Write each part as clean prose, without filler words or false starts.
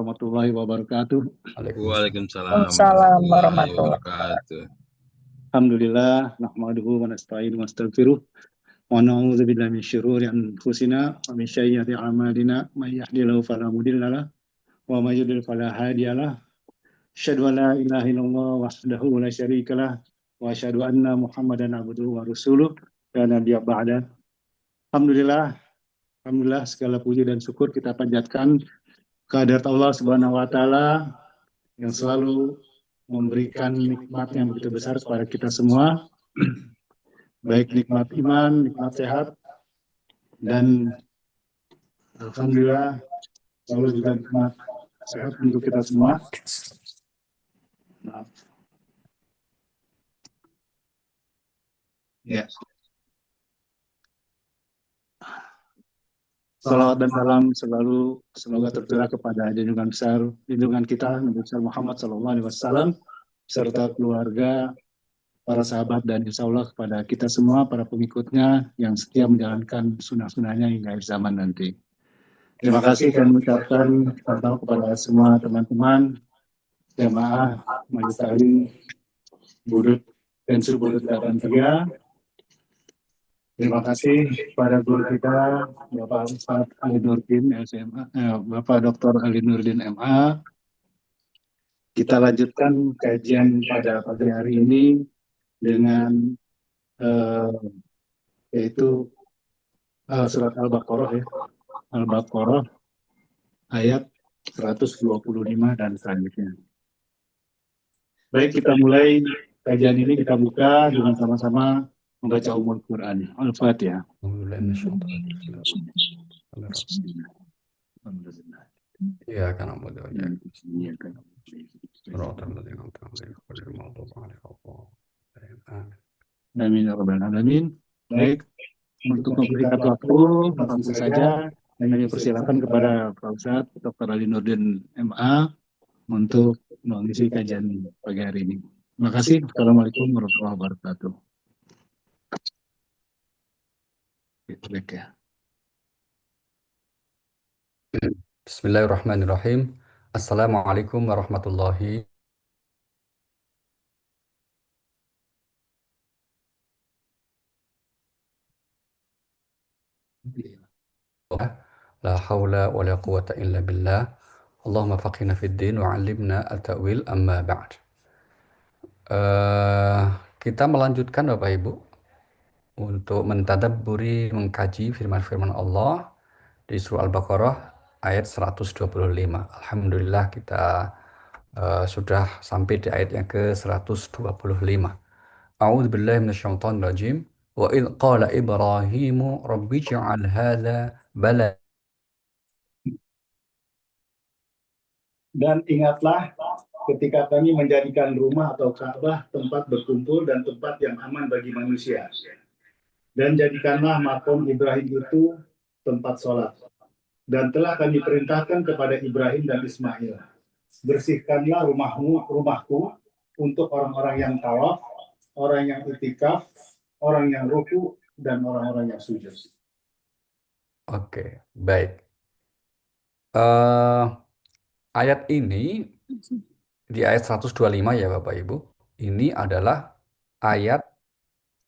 warahmatullahi wabarakatuh. Waalaikumsalam Waalaikumsalam warahmatullahi warahmatullahi wabarakatuh. Alhamdulillah, nahmaduhu wa nasta'inu wa nastaghfiruh wa na'udzu billahi min syururi anfusina wa min sayyiati a'malina may yahdihillahu fala mudilla lahu wa may yudlil fala hadiyalah. Asyhadu an la ilaha illallah wahdahu la syarika lah wa asyhadu anna Muhammadan abduhu wa rasuluh la nabiyya ba'da. Alhamdulillah, alhamdulillah segala puji dan syukur kita panjatkan kehadirat Allah Subhanahu wa taala yang selalu memberikan nikmat yang begitu besar kepada kita semua, baik nikmat iman, nikmat sehat, dan alhamdulillah selalu juga nikmat sehat untuk kita semua. Maaf. Ya. Salawat dan salam selalu semoga tercurah kepada junjungan besar junjungan kita Nabi besar Muhammad SAW serta keluarga, para sahabat, dan insya Allah kepada kita semua para pengikutnya yang setia menjalankan sunnah-sunnahnya hingga akhir zaman nanti. Terima kasih dan mengucapkan kepada semua teman-teman jamaah Majelis Taklim Budut dan Subudut 83. Terima kasih kepada guru kita Bapak Ustadz Ali Nurdin SMA, Bapak Dr. Ali Nurdin MA. Kita lanjutkan kajian pada pagi hari ini dengan yaitu surat Al-Baqarah, Al-Baqarah ayat 125 dan selanjutnya. Baik, kita mulai kajian ini, kita buka dengan sama-sama membaca Ummul Quran. Al-Fatihah. Ya kan ampun ya. Amin ya rabbal alamin. Baik, untuk mempersingkat waktu, langsung saja kami persilakan kepada Pak Ustadz Dr. Ali Nurdin MA untuk mengisi kajian pagi hari ini. Terima kasih. Assalamualaikum warahmatullahi wabarakatuh. Baik ya. Bismillahirrahmanirrahim. Assalamualaikum warahmatullahi wabarakatuh. La haula wa la quwata illa billah. Allahumma faqihna fid din wa 'allimna at-ta'wil amma ba'd. Kita melanjutkan Bapak Ibu untuk mentadabburi, mengkaji firman-firman Allah di surah Al-Baqarah ayat 125. Alhamdulillah kita sudah sampai di ayat yang ke-125. A'udzubillahi minasyaitonir rajim. Wa idz qala Ibrahimu rabbij'al hadza balad. Dan ingatlah ketika kami menjadikan rumah atau Ka'bah tempat berkumpul dan tempat yang aman bagi manusia. Dan jadikanlah makom Ibrahim itu tempat sholat. Dan telah kami perintahkan kepada Ibrahim dan Ismail, bersihkanlah rumahku untuk orang-orang yang tawaf, orang yang itikaf, orang yang ruku, dan orang-orang yang sujud. Oke, baik. Ayat ini di ayat 125 ya Bapak Ibu. Ini adalah ayat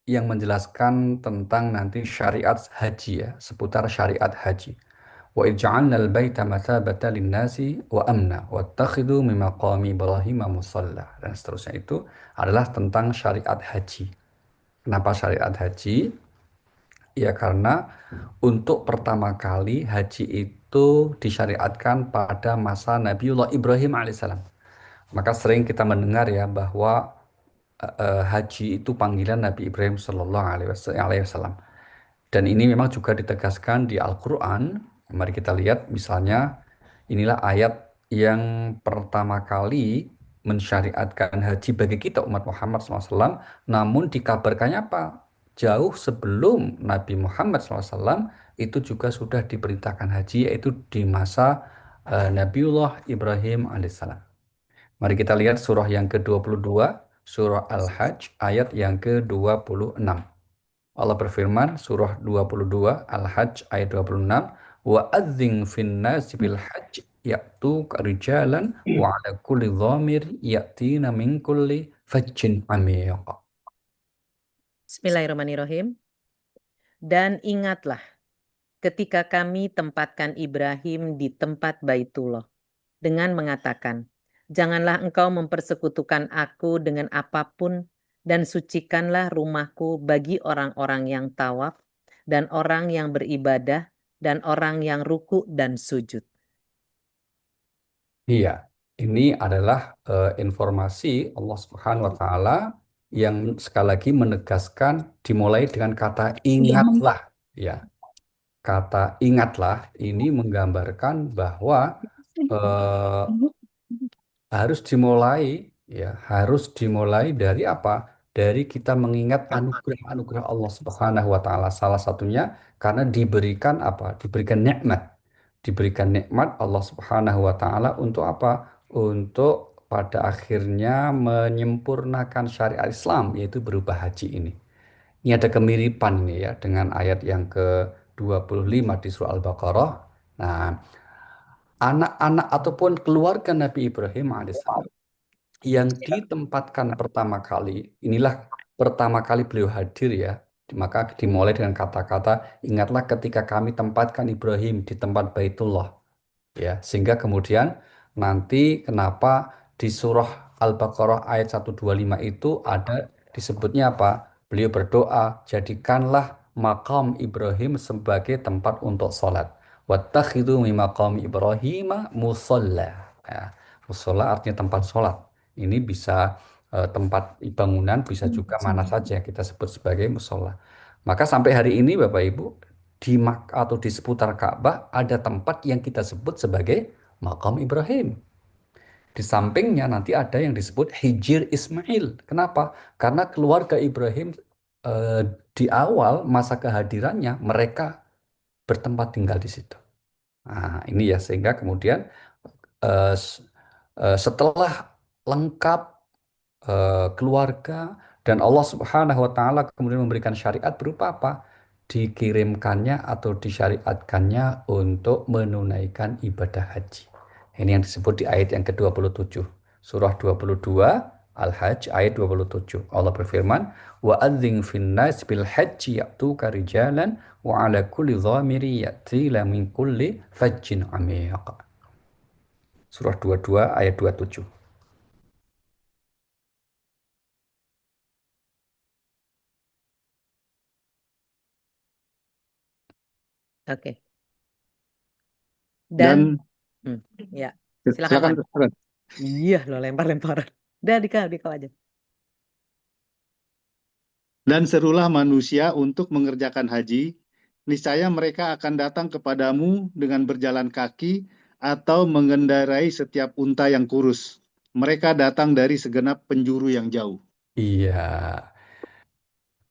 yang menjelaskan tentang nanti syariat haji ya, seputar syariat haji. Wa ij'alnal baita mathabatan lin-nasi wa amna wattakhidhu min maqami Ibrahim musalla, dan seterusnya. Itu adalah tentang syariat haji. Kenapa syariat haji? Ya karena untuk pertama kali haji itu disyariatkan pada masa Nabiullah Ibrahim alaihissalam. Maka sering kita mendengar ya bahwa haji itu panggilan Nabi Ibrahim Sallallahu Alaihi Wasallam. Dan ini memang juga ditegaskan di Al-Quran. Mari kita lihat misalnya, inilah ayat yang pertama kali mensyariatkan haji bagi kita umat Muhammad SAW. Namun dikabarkannya apa? Jauh sebelum Nabi Muhammad SAW itu juga sudah diperintahkan haji, yaitu di masa Nabiullah Ibrahim alaihissalam. Mari kita lihat surah yang ke-22, surah Al-Hajj ayat yang ke-26. Allah berfirman, surah 22 Al-Hajj ayat 26, wa adzin fin nasi bil hajj ya'tuka rijalan wa ala kulli dhamir ya'tina min kulli fajjin amiq. Bismillahirrahmanirrahim. Dan ingatlah ketika kami tempatkan Ibrahim di tempat Baitullah dengan mengatakan, janganlah engkau mempersekutukan aku dengan apapun dan sucikanlah rumahku bagi orang-orang yang tawaf dan orang yang beribadah dan orang yang ruku dan sujud. Iya, ini adalah informasi Allah Subhanahu wa taala yang sekali lagi menegaskan dimulai dengan kata ingatlah, ya. Kata ingatlah ini menggambarkan bahwa eh, harus dimulai, ya, harus dimulai dari apa? Dari kita mengingat anugerah-anugerah Allah Subhanahu wa taala. Salah satunya karena diberikan apa? Diberikan nikmat. Diberikan nikmat Allah Subhanahu wa taala untuk apa? Untuk pada akhirnya menyempurnakan syariat Islam yaitu berupa haji ini. Ini ada kemiripan ini ya dengan ayat yang ke-25 di surah Al-Baqarah. Nah, anak-anak ataupun keluarga Nabi Ibrahim alaihissalam yang ditempatkan pertama kali, inilah pertama kali beliau hadir ya, maka dimulai dengan kata-kata, ingatlah ketika kami tempatkan Ibrahim di tempat Baitullah, ya, sehingga kemudian nanti kenapa di surah Al-Baqarah ayat 125 itu ada disebutnya apa? Beliau berdoa, jadikanlah makam Ibrahim sebagai tempat untuk sholat. Wattakhidhu min maqami Ibrahim musalla. Ya, musalla artinya tempat sholat. Ini bisa tempat bangunan, bisa juga mana saja yang kita sebut sebagai musola. Maka sampai hari ini Bapak Ibu atau di seputar Ka'bah ada tempat yang kita sebut sebagai makam Ibrahim. Di sampingnya nanti ada yang disebut Hijir Ismail. Kenapa? Karena keluarga Ibrahim eh, di awal masa kehadirannya mereka bertempat tinggal di situ. Nah, ini ya sehingga kemudian eh, s- setelah lengkap keluarga dan Allah Subhanahu wa taala kemudian memberikan syariat berupa apa? Dikirimkannya atau disyariatkannya untuk menunaikan ibadah haji. Ini yang disebut di ayat yang ke-27. Surah 22 Al-Hajj ayat 27. Allah berfirman, "Wa adzin fin nas bil hajji ya'tuka rijalan wa 'ala kulli dhamiri ya'tila min kulli fajjin 'amiq." Surah 22 ayat 27. Oke. Dan Ya, silakan. silakan. Iya, lo lempar-lemparan. Udah dikau aja. Dan serulah manusia untuk mengerjakan haji, niscaya mereka akan datang kepadamu dengan berjalan kaki atau mengendarai setiap unta yang kurus. Mereka datang dari segenap penjuru yang jauh. Iya.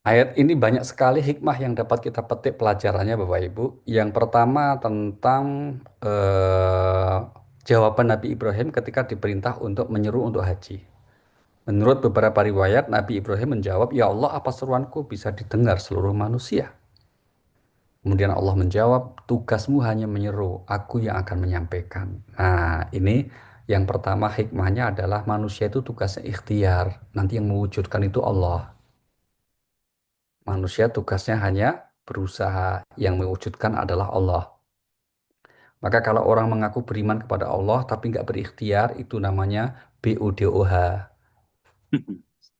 Ayat ini banyak sekali hikmah yang dapat kita petik pelajarannya Bapak Ibu. Yang pertama tentang eh, jawaban Nabi Ibrahim ketika diperintah untuk menyeru untuk haji. Menurut beberapa riwayat, Nabi Ibrahim menjawab, "Ya Allah, apa seruanku bisa didengar seluruh manusia?" Kemudian Allah menjawab, "Tugasmu hanya menyeru, aku yang akan menyampaikan." Nah, ini yang pertama hikmahnya adalah manusia itu tugasnya ikhtiar. Nanti yang mewujudkan itu Allah. Manusia tugasnya hanya berusaha, yang mewujudkan adalah Allah. Maka kalau orang mengaku beriman kepada Allah tapi nggak berikhtiar, itu namanya BODOH,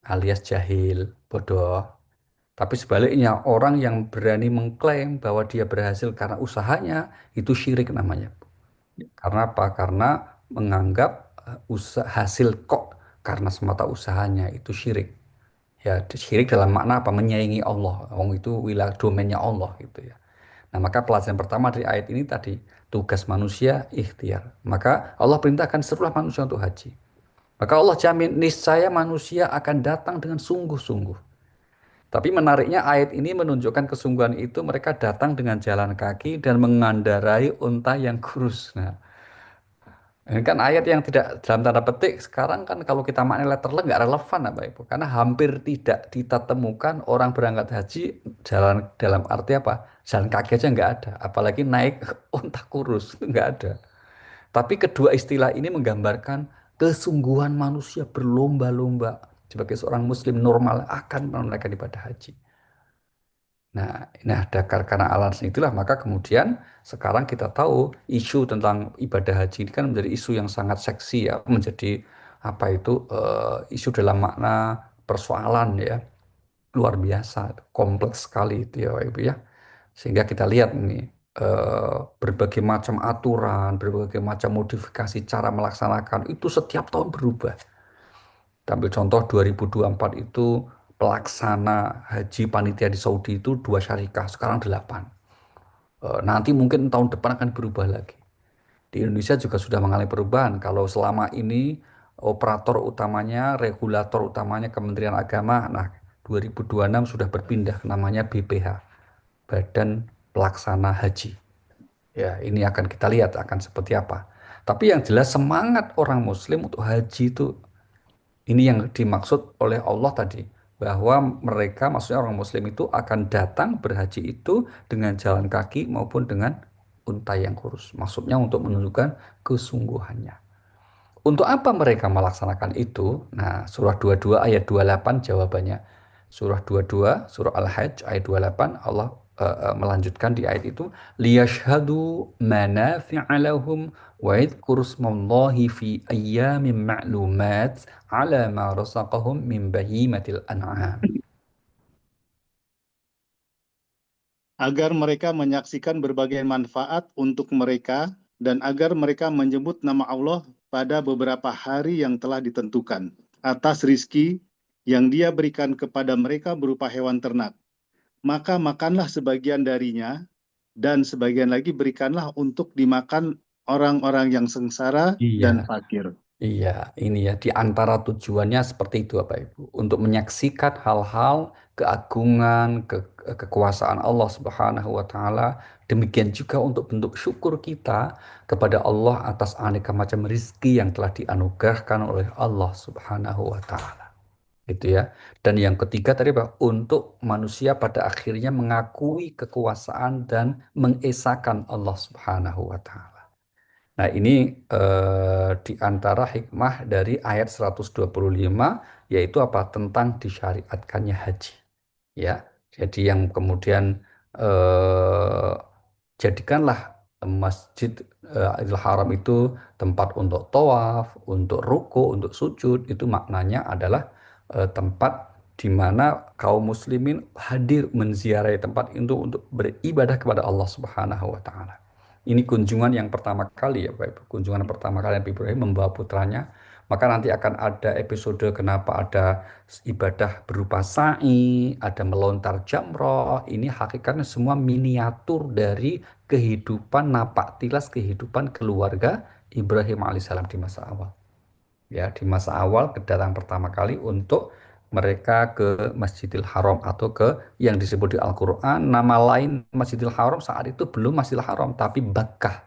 alias jahil, bodoh. Tapi sebaliknya, orang yang berani mengklaim bahwa dia berhasil karena usahanya, itu syirik namanya. Karena apa? Karena menganggap hasil kok karena semata usahanya, itu syirik. Ya, syirik dalam makna apa? Menyaingi Allah. Oh, itu wilayah domainnya Allah gitu ya. Nah, maka pelajaran pertama dari ayat ini tadi, tugas manusia ikhtiar. Maka Allah perintahkan seluruh manusia untuk haji. Maka Allah jamin niscaya manusia akan datang dengan sungguh-sungguh. Tapi menariknya ayat ini menunjukkan kesungguhan itu mereka datang dengan jalan kaki dan mengendarai unta yang kurus. Nah, ini kan ayat yang tidak dalam tanda petik sekarang kan kalau kita maknai letterlek nggak relevan Bapak Ibu. Karena hampir tidak kita temukan orang berangkat haji jalan dalam arti apa? Jalan kaki aja nggak ada. Apalagi naik unta kurus itu nggak ada. Tapi kedua istilah ini menggambarkan kesungguhan manusia berlomba-lomba sebagai seorang muslim normal akan menunaikan ibadah haji. Nah, karena alasan itulah maka kemudian sekarang kita tahu isu tentang ibadah haji ini kan menjadi isu yang sangat seksi ya, menjadi apa itu isu dalam makna persoalan ya, luar biasa, kompleks sekali itu ya Pak Ibu ya. Sehingga kita lihat ini berbagai macam aturan, berbagai macam modifikasi cara melaksanakan itu setiap tahun berubah. Ambil contoh 2024 itu pelaksana haji panitia di Saudi itu 2 syarikah, sekarang 8. Nanti mungkin tahun depan akan berubah lagi. Di Indonesia juga sudah mengalami perubahan. Kalau selama ini operator utamanya, regulator utamanya Kementerian Agama, nah 2026 sudah berpindah namanya BPH, Badan Pelaksana Haji. Ya, ini akan kita lihat akan seperti apa. Tapi yang jelas semangat orang Muslim untuk haji itu ini yang dimaksud oleh Allah tadi, bahwa mereka, maksudnya orang Muslim itu akan datang berhaji itu dengan jalan kaki maupun dengan unta yang kurus. Maksudnya untuk menunjukkan kesungguhannya. Untuk apa mereka melaksanakan itu? Nah, surah 22 ayat 28 jawabannya. Surah 22, surah Al-Hajj ayat 28, Allah melanjutkan di ayat itu, liyashhadu manafi'a lahum wa yadhkuru smallahi fi ayyamin ma'lumat ala ma razaqahum min bahimatil an'am. Agar mereka menyaksikan berbagai manfaat untuk mereka dan agar mereka menyebut nama Allah pada beberapa hari yang telah ditentukan atas rizki yang Dia berikan kepada mereka berupa hewan ternak. Maka makanlah sebagian darinya dan sebagian lagi berikanlah untuk dimakan orang-orang yang sengsara dan Iya. fakir. Iya, ini ya di antara tujuannya seperti itu Bapak Ibu, untuk menyaksikan hal-hal keagungan, kekuasaan Allah Subhanahu wa taala. Demikian juga untuk bentuk syukur kita kepada Allah atas aneka macam rizki yang telah dianugerahkan oleh Allah Subhanahu wa taala. Gitu ya. Dan yang ketiga tadi Pak, untuk manusia pada akhirnya mengakui kekuasaan dan mengesahkan Allah Subhanahu wa taala. Nah, ini di antara hikmah dari ayat 125 yaitu apa? Tentang disyariatkannya haji. Ya. Jadi yang kemudian eh, jadikanlah Masjid Al-Haram itu tempat untuk tawaf, untuk ruku, untuk sujud, itu maknanya adalah tempat di mana kaum muslimin hadir menziarahi tempat itu untuk beribadah kepada Allah Subhanahu wa taala. Ini kunjungan yang pertama kali ya Pak Ibu. Kunjungan pertama kali Nabi Ibrahim membawa putranya. Maka nanti akan ada episode kenapa ada ibadah berupa sa'i, ada melontar jamroh. Ini hakikatnya semua miniatur dari kehidupan napak tilas kehidupan keluarga Ibrahim alaihissalam di masa awal. Ya, di masa awal kedatangan pertama kali untuk mereka ke Masjidil Haram atau ke yang disebut di Al-Quran nama lain Masjidil Haram saat itu belum Masjidil Haram tapi Bakkah.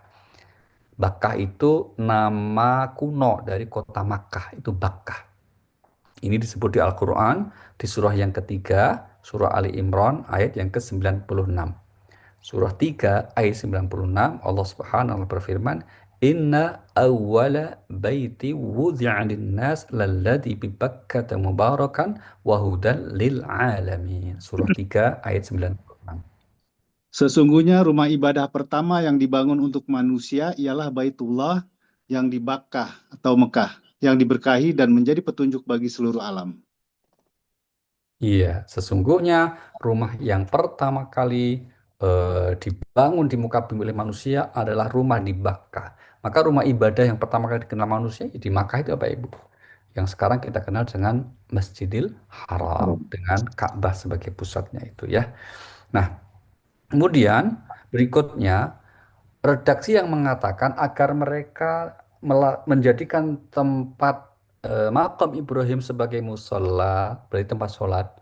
Bakkah itu nama kuno dari kota Makkah, itu Bakkah. Ini disebut di Al-Quran di surah yang ketiga, surah Ali Imran ayat yang ke-96. Surah 3 ayat 96 Allah Subhanahu wa berfirman, "Inna awwala baiti wudi'a lin-nas lalladzi bi Bakkah mubarakan wa hudan lil alamin." Surah 3 ayat 96. Sesungguhnya rumah ibadah pertama yang dibangun untuk manusia ialah Baitullah yang di Bakkah atau Mekah, yang diberkahi dan menjadi petunjuk bagi seluruh alam. Iya, sesungguhnya rumah yang pertama kali dibangun di muka bumi oleh manusia adalah rumah di Makkah. Maka rumah ibadah yang pertama kali dikenal manusia ya di Makkah itu apa Ibu? Yang sekarang kita kenal dengan Masjidil Haram, dengan Ka'bah sebagai pusatnya itu ya. Nah, kemudian berikutnya redaksi yang mengatakan agar mereka menjadikan tempat makam Ibrahim sebagai musola, berarti tempat sholat,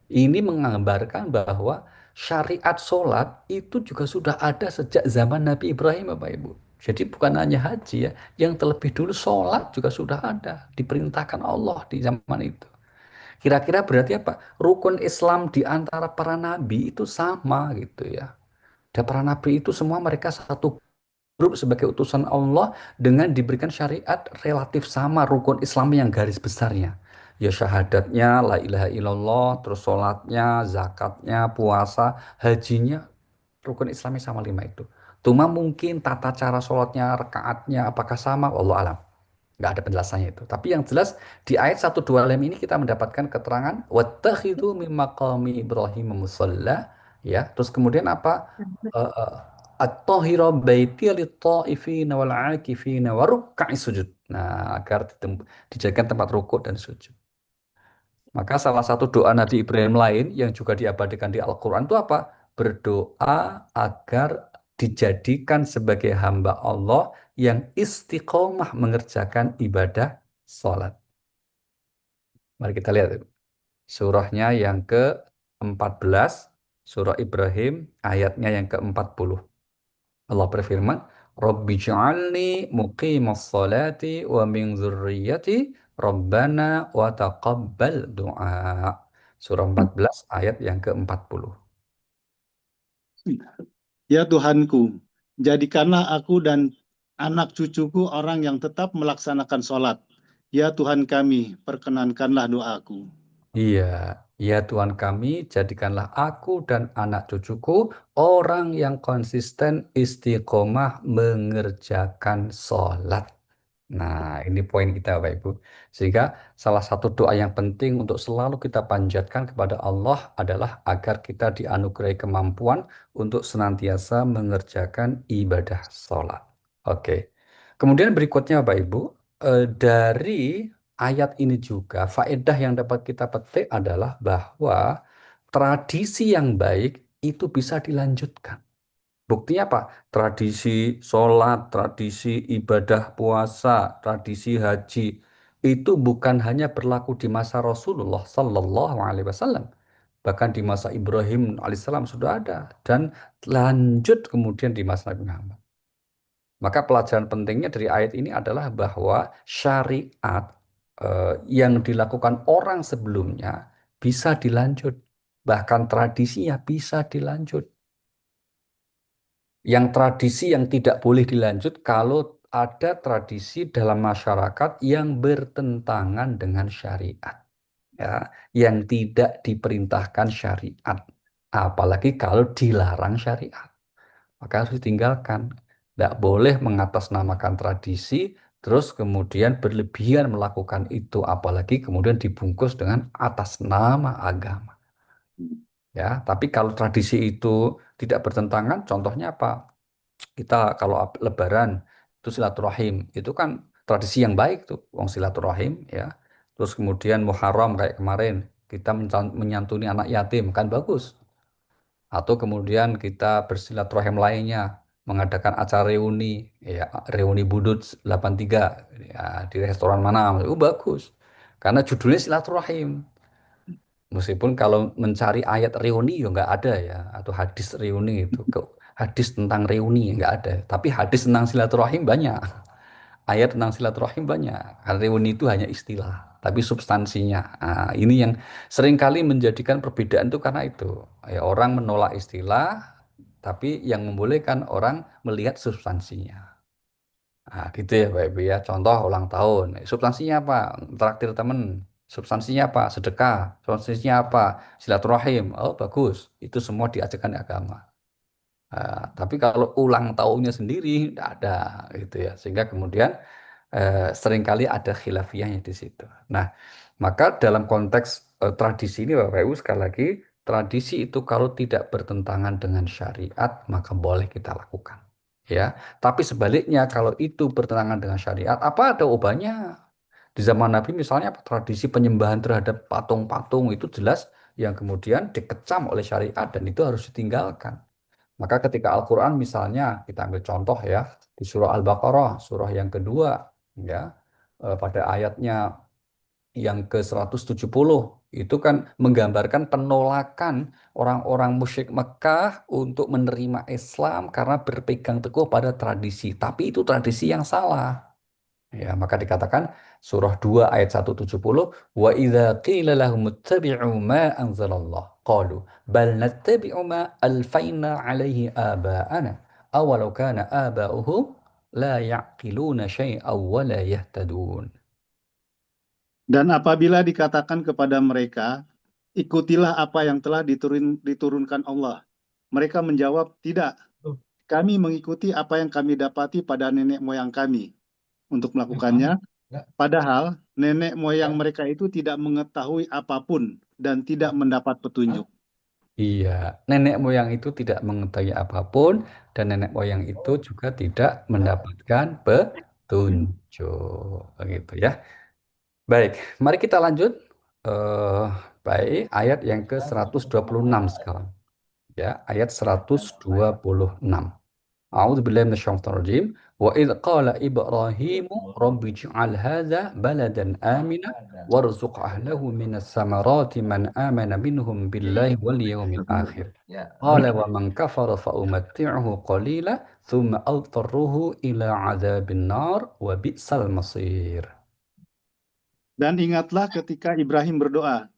ini menggambarkan bahwa syariat sholat itu juga sudah ada sejak zaman Nabi Ibrahim, Bapak Ibu. Jadi bukan hanya haji ya, yang terlebih dulu sholat juga sudah ada, diperintahkan Allah di zaman itu. Kira-kira berarti apa? Rukun Islam di antara para nabi itu sama gitu ya. Dan para nabi itu semua mereka satu hidup sebagai utusan Allah dengan diberikan syariat relatif sama rukun Islam yang garis besarnya. Ya syahadatnya, la ilaha illallah, terus sholatnya, zakatnya, puasa, hajinya, rukun Islamnya sama 5 itu. Cuma mungkin tata cara sholatnya, rakaatnya, apakah sama? Wallahu alam. Nggak ada penjelasannya itu. Tapi yang jelas di ayat 125 ini kita mendapatkan keterangan wattakhidhu min maqami Ibrahim musalla, ya. Terus kemudian apa? Eh, at-tahira baiti lit-ta'ifina wal 'akifina wa ruk'is sujud. Nah, agar dijadikan tempat rukuk dan sujud. Maka salah satu doa Nabi Ibrahim lain yang juga diabadikan di Al-Quran itu apa? Berdoa agar dijadikan sebagai hamba Allah yang istiqomah mengerjakan ibadah sholat. Mari kita lihat surahnya yang ke-14, surah Ibrahim ayatnya yang ke-40. Allah berfirman, Rabbi ja'alni muqimas salati wa min dzurriyyati Rabbana wa taqabbal du'a. Surah 14 ayat yang ke-40. Ya Tuhanku, jadikanlah aku dan anak cucuku orang yang tetap melaksanakan sholat. Ya Tuhan kami, perkenankanlah doaku. Iya, ya Tuhan kami, jadikanlah aku dan anak cucuku orang yang konsisten istiqomah mengerjakan sholat. Nah, ini poin kita, Bapak Ibu. Sehingga salah satu doa yang penting untuk selalu kita panjatkan kepada Allah adalah agar kita dianugerahi kemampuan untuk senantiasa mengerjakan ibadah sholat. Oke. Kemudian berikutnya, Bapak Ibu, dari ayat ini juga faedah yang dapat kita petik adalah bahwa tradisi yang baik itu bisa dilanjutkan. Buktinya apa? Tradisi sholat, tradisi ibadah puasa, tradisi haji itu bukan hanya berlaku di masa Rasulullah Sallallahu Alaihi Wasallam, bahkan di masa Ibrahim alaihissalam sudah ada dan lanjut kemudian di masa Nabi Muhammad. Maka pelajaran pentingnya dari ayat ini adalah bahwa syariat yang dilakukan orang sebelumnya bisa dilanjut, bahkan tradisinya bisa dilanjut. Yang tradisi yang tidak boleh dilanjut kalau ada tradisi dalam masyarakat yang bertentangan dengan syariat, ya, yang tidak diperintahkan syariat, apalagi kalau dilarang syariat, maka harus ditinggalkan. Tidak boleh mengatasnamakan tradisi, terus kemudian berlebihan melakukan itu, apalagi kemudian dibungkus dengan atas nama agama. Ya, tapi kalau tradisi itu tidak bertentangan, contohnya apa? Kita kalau Lebaran itu silaturahim, itu kan tradisi yang baik tuh, wong silaturahim, ya. Terus kemudian Muharram kayak kemarin kita menyantuni anak yatim kan bagus. Atau kemudian kita bersilaturahim lainnya mengadakan acara reuni, ya, reuni Budut 83, ya, di restoran mana, itu bagus. Karena judulnya silaturahim. Meskipun kalau mencari ayat reuni ya nggak ada ya, atau hadis reuni itu, hadis tentang reuni nggak ada. Tapi hadis tentang silaturahim banyak, ayat tentang silaturahim banyak. Karena reuni itu hanya istilah, tapi substansinya. Nah, ini yang seringkali menjadikan perbedaan itu karena itu. Ya, orang menolak istilah, tapi yang membolehkan orang melihat substansinya. Nah, gitu ya Pak Ibu ya. Contoh ulang tahun. Substansinya apa? Traktir temen. Substansinya apa? Sedekah. Substansinya apa? Silaturahim. Oh, bagus. Itu semua diajarkan agama. Tapi kalau ulang tahunnya sendiri tidak ada gitu ya. Sehingga kemudian seringkali ada khilafiyahnya di situ. Nah, maka dalam konteks tradisi ini Bapak Ibu sekali lagi, tradisi itu kalau tidak bertentangan dengan syariat maka boleh kita lakukan. Ya, tapi sebaliknya kalau itu bertentangan dengan syariat, apa ada ubahnya? Di zaman Nabi misalnya tradisi penyembahan terhadap patung-patung itu jelas yang kemudian dikecam oleh syariat dan itu harus ditinggalkan. Maka ketika Al-Quran misalnya kita ambil contoh ya di surah Al-Baqarah, surah yang kedua, ya, pada ayatnya yang ke-170 itu kan menggambarkan penolakan orang-orang musyrik Mekah untuk menerima Islam karena berpegang teguh pada tradisi. Tapi itu tradisi yang salah. Ya, maka dikatakan surah 2 ayat 170, wa idza qila lahum ittabi'u ma anzalallah qalu bal nattabi'u ma alfaina alaihi aba'ana awalau kana aba'uhum la ya'qiluna syai'aw wa la yahtadun. Dan apabila dikatakan kepada mereka, ikutilah apa yang telah diturunkan Allah. Mereka menjawab, tidak. Kami mengikuti apa yang kami dapati pada nenek moyang kami untuk melakukannya. Padahal nenek moyang mereka itu tidak mengetahui apapun dan tidak mendapat petunjuk. Iya, nenek moyang itu tidak mengetahui apapun dan nenek moyang itu juga tidak mendapatkan petunjuk. Begitu ya. Baik, mari kita lanjut. Eh, baik, ayat yang ke-126 sekarang. Ya, ayat 126. A'udzu billahi minasyaitonir rajim. Wa idz qala Ibrahimu rabbi ij'al hadza baladan amina warzuq ahlahu minas samarati man amana minhum billahi wal yawmil akhir. Qala wa man kafara fa umatti'uhu qalila thumma adtarruhu ila 'adzabin nar wa bi'sal masir. Dan ingatlah ketika Ibrahim berdoa,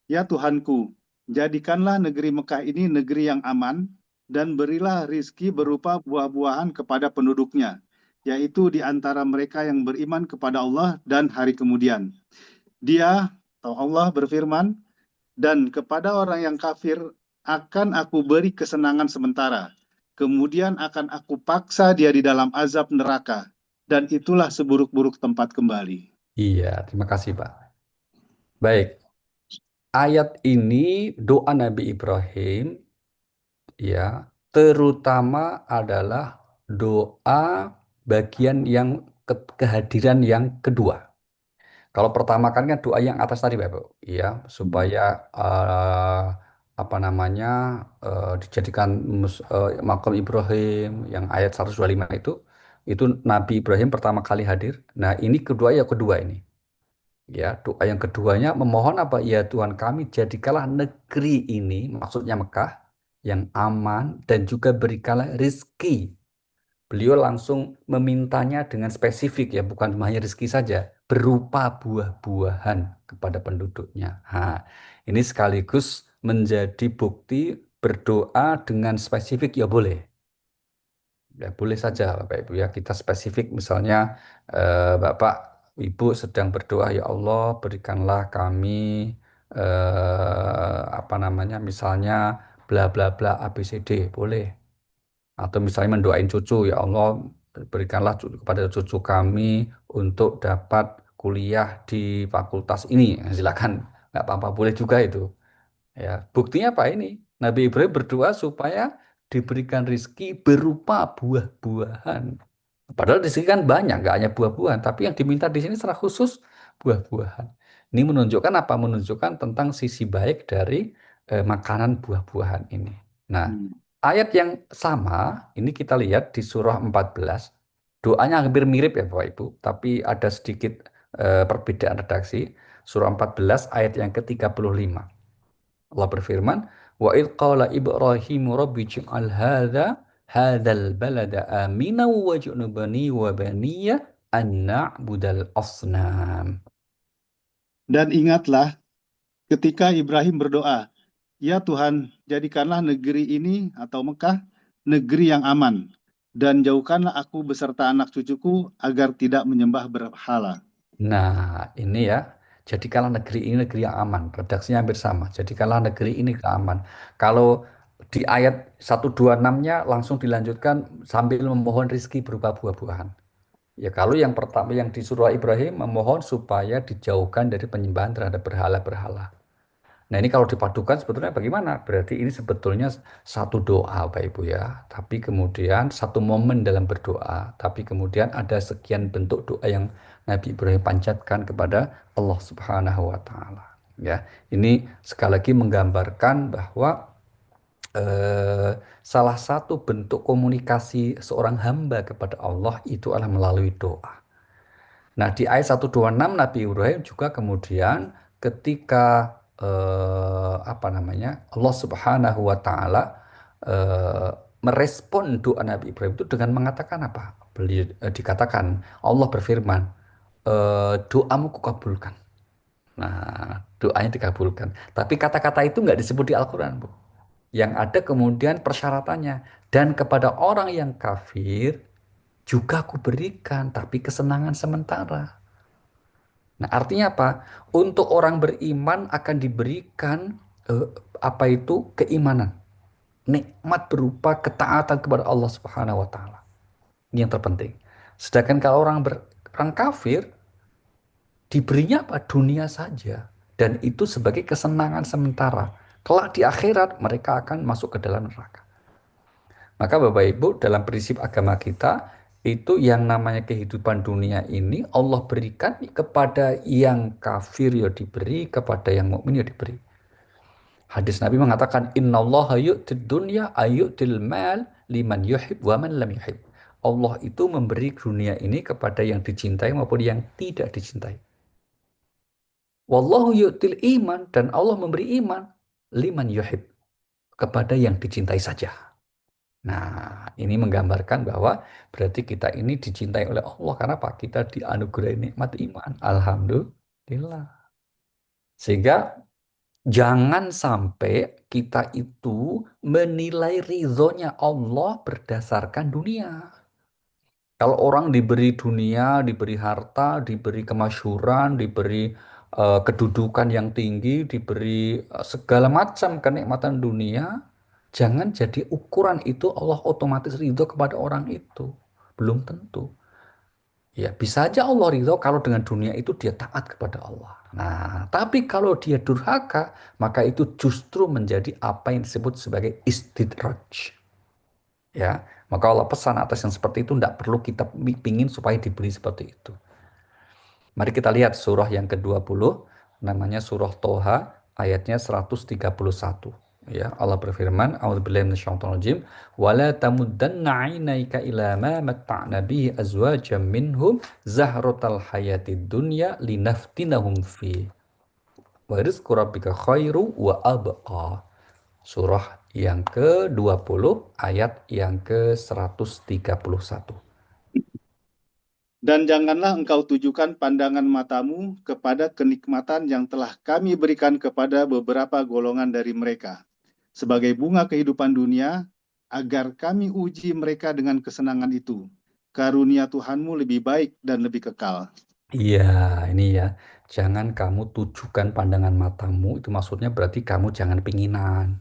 ya Tuhanku, jadikanlah negeri Mekah ini negeri yang aman, dan berilah rizki berupa buah-buahan kepada penduduknya, yaitu di antara mereka yang beriman kepada Allah dan hari kemudian. Dia, atau Allah berfirman, dan kepada orang yang kafir akan aku beri kesenangan sementara, kemudian akan aku paksa dia di dalam azab neraka, dan itulah seburuk-buruk tempat kembali. Iya, terima kasih, Pak. Baik, ayat ini doa Nabi Ibrahim ya, terutama adalah doa bagian yang kehadiran yang kedua. Kalau pertama kan doa yang atas tadi Bapak, ya, supaya apa namanya dijadikan makam Ibrahim yang ayat 125 itu Nabi Ibrahim pertama kali hadir. Nah, ini kedua ya kedua ini. Ya, doa yang keduanya memohon apa? Ya Tuhan kami, jadikanlah negeri ini, maksudnya Mekah, yang aman dan juga berikanlah rizki. Beliau langsung memintanya dengan spesifik ya, bukan hanya rizki saja, berupa buah-buahan kepada penduduknya. Nah, ini sekaligus menjadi bukti berdoa dengan spesifik ya boleh. Ya, boleh saja Bapak Ibu ya, kita spesifik misalnya Bapak Ibu sedang berdoa, ya Allah berikanlah kami apa namanya misalnya bla bla bla ABCD, boleh. Atau misalnya mendoain cucu, ya Allah berikanlah kepada cucu kami untuk dapat kuliah di fakultas ini. Nah, silakan, nggak apa-apa, boleh juga itu. Ya, buktinya apa ini? Nabi Ibrahim berdoa supaya diberikan rizki berupa buah-buahan. Padahal di sini kan banyak, nggak hanya buah-buahan, tapi yang diminta di sini secara khusus buah-buahan. Ini menunjukkan apa? Menunjukkan tentang sisi baik dari makanan buah-buahan ini. Nah, ayat yang sama ini kita lihat di surah 14. Doanya hampir mirip ya Bapak Ibu, tapi ada sedikit perbedaan redaksi. Surah 14 ayat yang ke-35. Allah berfirman, wa id qala Ibrahim rabbi ij'al hadzal balada aminan waj'alni wa baniya an na'budal asnam. Dan ingatlah ketika Ibrahim berdoa, ya Tuhan, jadikanlah negeri ini atau Mekah negeri yang aman, dan jauhkanlah aku beserta anak cucuku agar tidak menyembah berhala. Nah, ini ya. Jadikanlah negeri ini negeri yang aman. Redaksinya hampir sama. Jadikanlah negeri ini aman. Kalau di ayat 126-nya langsung dilanjutkan sambil memohon rizki berupa buah-buahan. Ya kalau yang pertama yang di surah Ibrahim memohon supaya dijauhkan dari penyembahan terhadap berhala-berhala. Nah ini kalau dipadukan sebetulnya bagaimana? Berarti ini sebetulnya satu doa Bapak Ibu ya. Tapi kemudian satu momen dalam berdoa. Tapi kemudian ada sekian bentuk doa yang Nabi Ibrahim panjatkan kepada Allah Subhanahu wa Ta'ala. Ya, ini sekali lagi menggambarkan bahwa salah satu bentuk komunikasi seorang hamba kepada Allah itu adalah melalui doa. Nah, di ayat 126 Nabi Ibrahim juga kemudian ketika apa namanya? Allah Subhanahu wa taala eh, merespon doa Nabi Ibrahim itu dengan mengatakan apa? Beliau dikatakan Allah berfirman, doamu kukabulkan. Nah, doanya dikabulkan. Tapi kata-kata itu nggak disebut di Al-Qur'an, Bu. Yang ada kemudian persyaratannya. Dan kepada orang yang kafir juga aku berikan, tapi kesenangan sementara. Nah, artinya apa? Untuk orang beriman akan diberikan apa itu keimanan, nikmat berupa ketaatan kepada Allah Subhanahu wa taala. Ini yang terpenting. Sedangkan kalau orang kafir diberinya apa? Dunia saja, dan itu sebagai kesenangan sementara. Kelak di akhirat mereka akan masuk ke dalam neraka. Maka Bapak Ibu, dalam prinsip agama kita, itu yang namanya kehidupan dunia ini Allah berikan kepada yang kafir ya diberi, kepada yang mukmin ya diberi. Hadis Nabi mengatakan, innallaha yu'tid dunya ayyu'til mal liman yuhib wa man lam yuhib. Allah itu memberi dunia ini kepada yang dicintai maupun yang tidak dicintai. Wallahu yu'til iman, dan Allah memberi iman liman yuhib, kepada yang dicintai saja. Nah, ini menggambarkan bahwa berarti kita ini dicintai oleh Allah karena apa? Kita dianugerahi nikmat iman. Alhamdulillah. Sehingga jangan sampai kita itu menilai ridhonya Allah berdasarkan dunia. Kalau orang diberi dunia, diberi harta, diberi kemasyhuran, diberi kedudukan yang tinggi, diberi segala macam kenikmatan dunia, jangan jadi ukuran itu Allah otomatis ridho kepada orang itu. Belum tentu. Ya, bisa aja Allah ridho kalau dengan dunia itu dia taat kepada Allah. Nah, tapi kalau dia durhaka, maka itu justru menjadi apa yang disebut sebagai istidraj. Ya, maka Allah pesan atas yang seperti itu tidak perlu kita pingin supaya diberi seperti itu. Mari kita lihat surah yang ke-20, namanya surah Toha, ayatnya 131. Ya, Allah berfirman, A'udzubillahi minasyaitonirrajim, "Wala tamuddanna 'ainaika ila ma matta'na bihi azwajan minhum zahratal hayatid dunya linaftinahum fi. Wa rizqu rabbika khairu wa abqa." Surah yang ke-20 ayat yang ke-131. Dan janganlah engkau tujukan pandangan matamu kepada kenikmatan yang telah kami berikan kepada beberapa golongan dari mereka, sebagai bunga kehidupan dunia, agar kami uji mereka dengan kesenangan itu. Karunia Tuhanmu lebih baik dan lebih kekal. Iya, ini ya. Jangan kamu tujukan pandangan matamu, itu maksudnya berarti kamu jangan pinginan.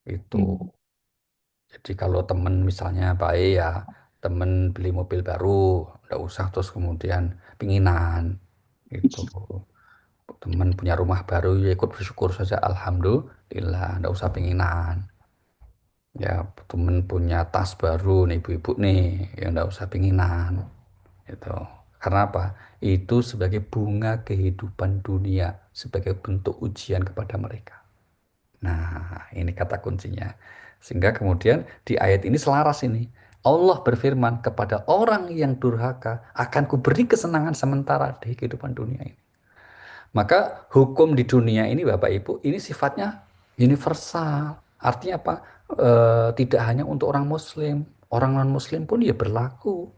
Itu. Jadi kalau temen misalnya baik ya, temen beli mobil baru, nggak usah terus kemudian pinginan. Itu. Temen punya rumah baru, ya ikut bersyukur saja. Alhamdulillah, nggak usah pinginan. Ya, temen punya tas baru nih, ibu-ibu nih, ya nggak usah pinginan. Itu. Karena apa? Itu sebagai bunga kehidupan dunia, sebagai bentuk ujian kepada mereka. Nah, ini kata kuncinya. Sehingga kemudian di ayat ini selaras ini. Allah berfirman kepada orang yang durhaka, akan kuberi kesenangan sementara di kehidupan dunia ini. Maka hukum di dunia ini Bapak Ibu, ini sifatnya universal. Artinya apa? Tidak hanya untuk orang Muslim, orang non-Muslim pun ya berlaku.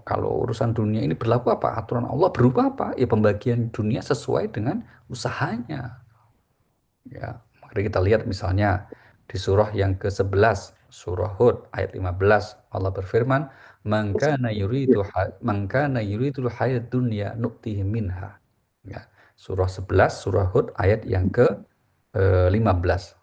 Kalau urusan dunia ini berlaku apa? Aturan Allah berupa apa? Ya pembagian dunia sesuai dengan usahanya. Ya, mari kita lihat misalnya di surah yang ke-11, surah Hud ayat 15, Allah berfirman, "Man kana yuridul hayat dunya nu'tihi minha." Ya, surah 11, surah Hud ayat yang ke-15.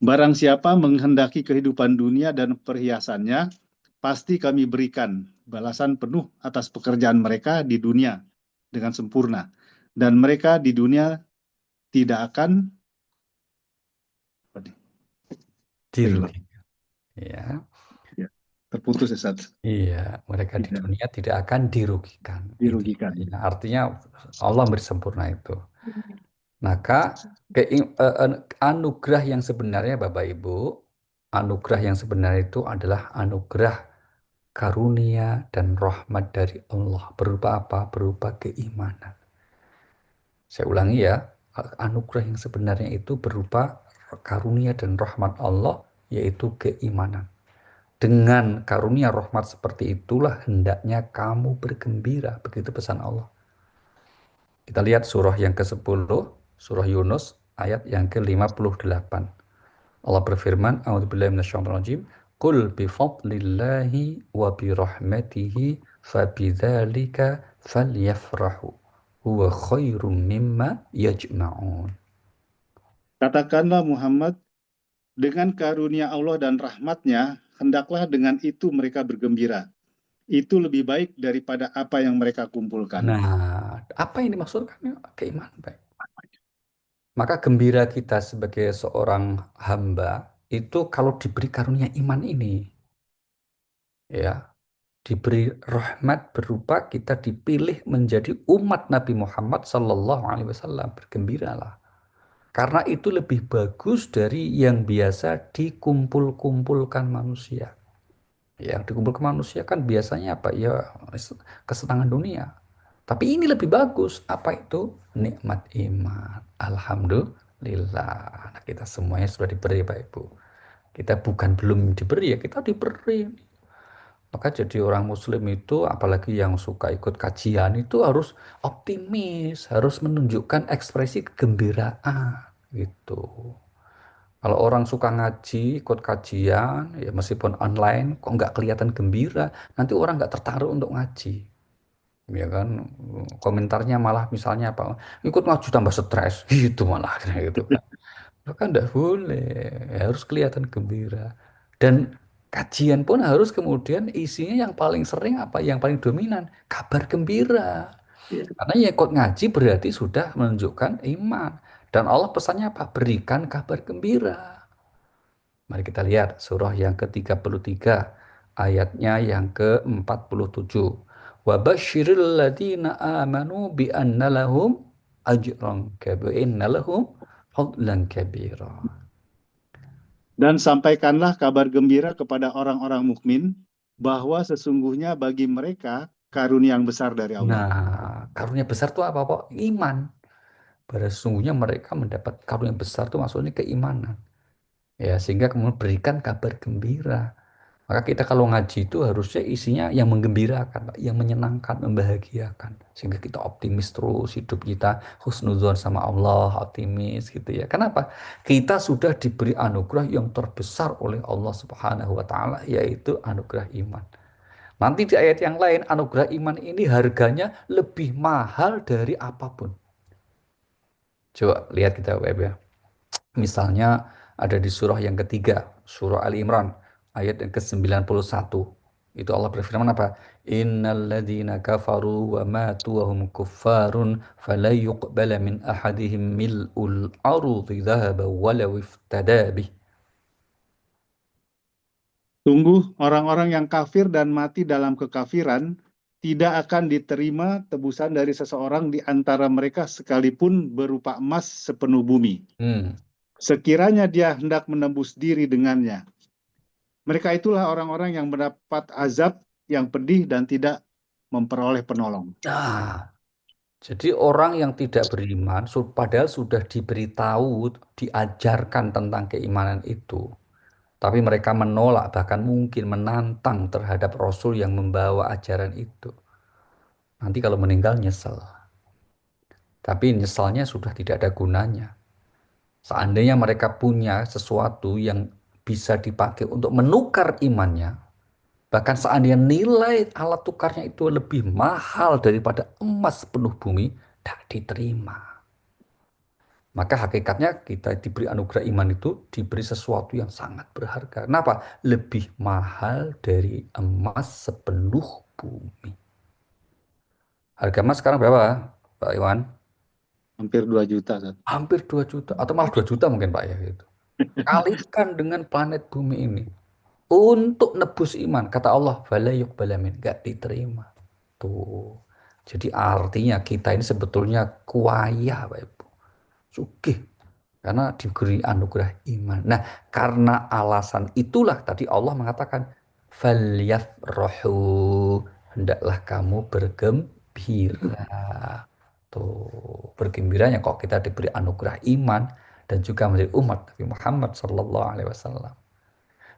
Barang siapa menghendaki kehidupan dunia dan perhiasannya, pasti kami berikan balasan penuh atas pekerjaan mereka di dunia dengan sempurna. Dan mereka di dunia tidak akan Dirugikan. Ya. terputus ya, Ustaz. Iya, mereka di dunia tidak akan dirugikan. Dirugikan. Ya, artinya Allah beri sempurna itu. Maka anugerah yang sebenarnya Bapak Ibu, anugerah yang sebenarnya itu adalah anugerah karunia dan rahmat dari Allah. Berupa apa? Berupa keimanan. Saya ulangi ya, anugerah yang sebenarnya itu berupa karunia dan rahmat Allah, yaitu keimanan. Dengan karunia rahmat seperti itulah hendaknya kamu bergembira. Begitu pesan Allah. Kita lihat surah yang ke-10, surah Yunus, ayat yang ke-58. Allah berfirman, A'udzubillahi minasyaitonir rajim, "Qul bi fadlillahi wa bi rahmatihi fabidzalika falyafrahu huwa khairum mimma yajma'un." Katakanlah Muhammad, dengan karunia Allah dan rahmatnya, hendaklah dengan itu mereka bergembira. Itu lebih baik daripada apa yang mereka kumpulkan. Nah, apa yang dimaksudkan? Keimanan baik. Maka gembira kita sebagai seorang hamba itu kalau diberi karunia iman ini, ya, diberi rahmat berupa kita dipilih menjadi umat Nabi Muhammad Sallallahu Alaihi Wasallam, bergembiralah. Karena itu lebih bagus dari yang biasa dikumpul-kumpulkan manusia. Yang dikumpulkan manusia kan biasanya apa? Ya kesenangan dunia. Tapi ini lebih bagus. Apa itu? Nikmat iman. Alhamdulillah. Nah, kita semuanya sudah diberi, Pak Ibu. Kita bukan belum diberi ya, kita diberi. Maka jadi orang muslim itu apalagi yang suka ikut kajian itu harus optimis, harus menunjukkan ekspresi kegembiraan gitu. Kalau orang suka ngaji, ikut kajian, ya meskipun online, kok nggak kelihatan gembira, nanti orang nggak tertarik untuk ngaji. Ya kan, komentarnya malah misalnya apa, ikut ngaji tambah stres, gitu malah, gitu kan. Itu kan nggak boleh, ya harus kelihatan gembira. Dan kajian pun harus kemudian isinya yang paling sering apa, yang paling dominan, kabar gembira. Karena ya ikut ngaji berarti sudah menunjukkan iman. Dan Allah pesannya apa? Berikan kabar gembira. Mari kita lihat surah yang ke-33, ayatnya yang ke-47. Wa basyiril ladina amanu bi anna lahum ajran kabira fadlan kabira. Dan sampaikanlah kabar gembira kepada orang-orang mukmin bahwa sesungguhnya bagi mereka karunia yang besar dari Allah. Nah, karunia besar itu apa, Pak? Iman. Pada sesungguhnya mereka mendapat karunia besar itu maksudnya keimanan. Ya, sehingga kemudian berikan kabar gembira. Maka kita kalau ngaji itu harusnya isinya yang menggembirakan, Pak, yang menyenangkan, membahagiakan. Sehingga kita optimis terus, hidup kita husnuzon sama Allah, optimis gitu ya. Kenapa? Kita sudah diberi anugerah yang terbesar oleh Allah Subhanahu wa taala, yaitu anugerah iman. Nanti di ayat yang lain, anugerah iman ini harganya lebih mahal dari apapun. Coba lihat kita web ya. Misalnya ada di surah yang ketiga, surah Ali Imran, ayat yang ke-91. Itu Allah berfirman apa? Innal ladzina kafaru wa matu wa hum kuffarun fala yuqbala min ahadihim mil'ul ardi dhahaban walau iftada bih. Sungguh orang-orang yang kafir dan mati dalam kekafiran tidak akan diterima tebusan dari seseorang di antara mereka sekalipun berupa emas sepenuh bumi. Sekiranya dia hendak menembus diri dengannya. Mereka itulah orang-orang yang mendapat azab yang pedih dan tidak memperoleh penolong. Nah, jadi orang yang tidak beriman, padahal sudah diberitahu, diajarkan tentang keimanan itu. Tapi mereka menolak, bahkan mungkin menantang terhadap Rasul yang membawa ajaran itu. Nanti kalau meninggal nyesel. Tapi nyesalnya sudah tidak ada gunanya. Seandainya mereka punya sesuatu yang bisa dipakai untuk menukar imannya, bahkan seandainya nilai alat tukarnya itu lebih mahal daripada emas penuh bumi, tidak diterima. Maka hakikatnya kita diberi anugerah iman itu diberi sesuatu yang sangat berharga. Kenapa? Lebih mahal dari emas sepenuh bumi. Harga emas sekarang berapa, Pak Iwan? Hampir 2 juta. Hampir 2 juta atau malah 2 juta mungkin Pak ya gitu. Kalikan dengan planet bumi ini untuk nebus iman. Kata Allah, "Fala yuqbala min", enggak diterima. Tuh. Jadi artinya kita ini sebetulnya kuaya, Pak Ibu. Sugih karena diberi anugerah iman. Nah, karena alasan itulah tadi Allah mengatakan falyafrahu, hendaklah kamu bergembira. Tuh, bergembiranya kok kita diberi anugerah iman dan juga menjadi umat Nabi Muhammad Sallallahu Alaihi Wasallam.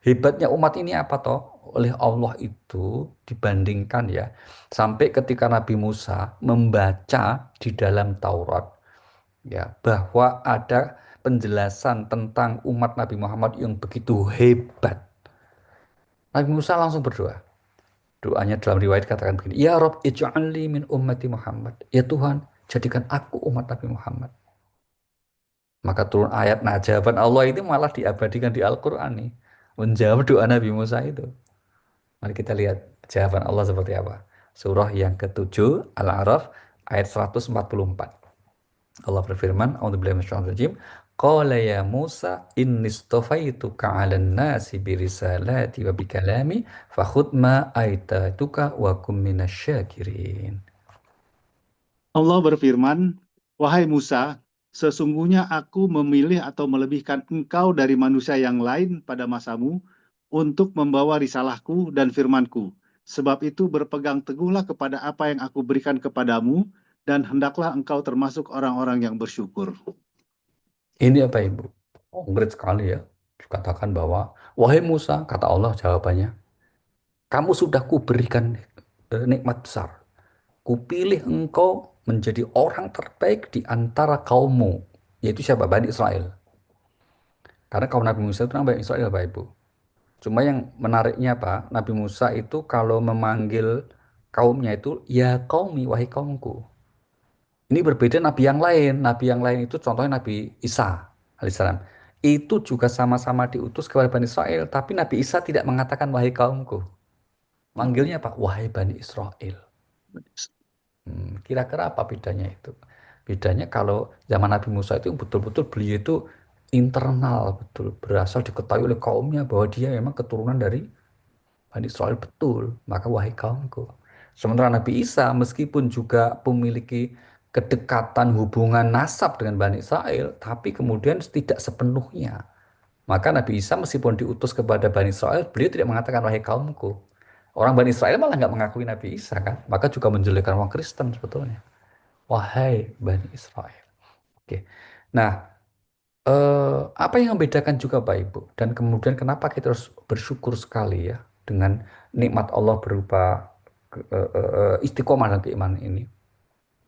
Hebatnya umat ini apa toh? Oleh Allah itu dibandingkan ya, sampai ketika Nabi Musa membaca di dalam Taurat ya bahwa ada penjelasan tentang umat Nabi Muhammad yang begitu hebat, Nabi Musa langsung berdoa. Doanya dalam riwayat katakan begini, Ya Rob, ij'alni min ummati Muhammad. Ya Tuhan, jadikan aku umat Nabi Muhammad. Maka turun ayat, nah jawaban Allah itu malah diabadikan di Al-Quran nih. Menjawab doa Nabi Musa itu. Mari kita lihat jawaban Allah seperti apa. Surah yang ke-7, Al-A'raf, ayat 144. Allah berfirman, A'udzubillahi minasyaitonir rajim. Qala ya Musa inni istafaituka 'alan nasi birisalati wa bikalami fakhudh ma aitatuka wa kum minasyakirin. Allah berfirman, wahai Musa, sesungguhnya aku memilih atau melebihkan engkau dari manusia yang lain pada masamu untuk membawa risalahku dan firmanku. Sebab itu berpegang teguhlah kepada apa yang aku berikan kepadamu dan hendaklah engkau termasuk orang-orang yang bersyukur. Ini apa Ibu? Konkret sekali ya. Dikatakan bahwa, wahai Musa, kata Allah jawabannya, kamu sudah kuberikan nikmat besar. Kupilih engkau menjadi orang terbaik di antara kaummu. Yaitu siapa? Bani Israel. Karena kaum Nabi Musa itu namanya Bani Israel, Bapak Ibu. Cuma yang menariknya Pak, Nabi Musa itu kalau memanggil kaumnya itu, ya kaumi, wahai kaumku. Ini berbeda Nabi yang lain. Nabi yang lain itu contohnya Nabi Isa alaihissalam. Itu juga sama-sama diutus kepada Bani Israel. Tapi Nabi Isa tidak mengatakan wahai kaumku. Manggilnya Pak, wahai Bani Israel. Kira-kira apa bedanya itu? Bedanya kalau zaman Nabi Musa itu betul-betul beliau itu internal, betul berasal diketahui oleh kaumnya bahwa dia memang keturunan dari Bani Israel betul, maka wahai kaumku. Sementara Nabi Isa meskipun juga memiliki kedekatan hubungan nasab dengan Bani Israel, tapi kemudian tidak sepenuhnya. Maka Nabi Isa meskipun diutus kepada Bani Israel, beliau tidak mengatakan wahai kaumku. Orang Bani Israel malah nggak mengakui Nabi Isa kan, maka juga menjelekkan orang Kristen sebetulnya. Wahai Bani Israel. Oke. Nah, apa yang membedakan juga Pak Ibu? Dan kemudian kenapa kita harus bersyukur sekali ya dengan nikmat Allah berupa istiqomah dan keimanan ini?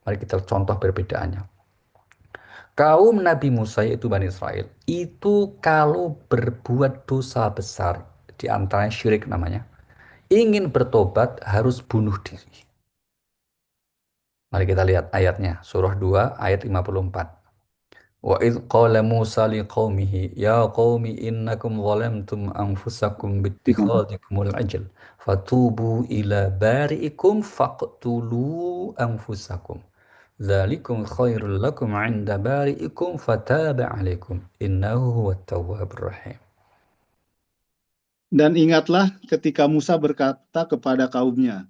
Mari kita contoh perbedaannya. Kaum Nabi Musa yaitu Bani Israel itu kalau berbuat dosa besar di antaranya syirik namanya, ingin bertobat harus bunuh diri. Mari kita lihat ayatnya, surah 2 ayat 54. Wa idh qala Musa liqaumihi ya qaumi innakum zalamtum anfusakum bittikhadhikumul ajl fatubu ila bari'ikum faqtulu anfusakum dzalikum khairul lakum 'inda bari'ikum fataba 'alaikum innahu huwat tawwabur rahim. Dan ingatlah ketika Musa berkata kepada kaumnya,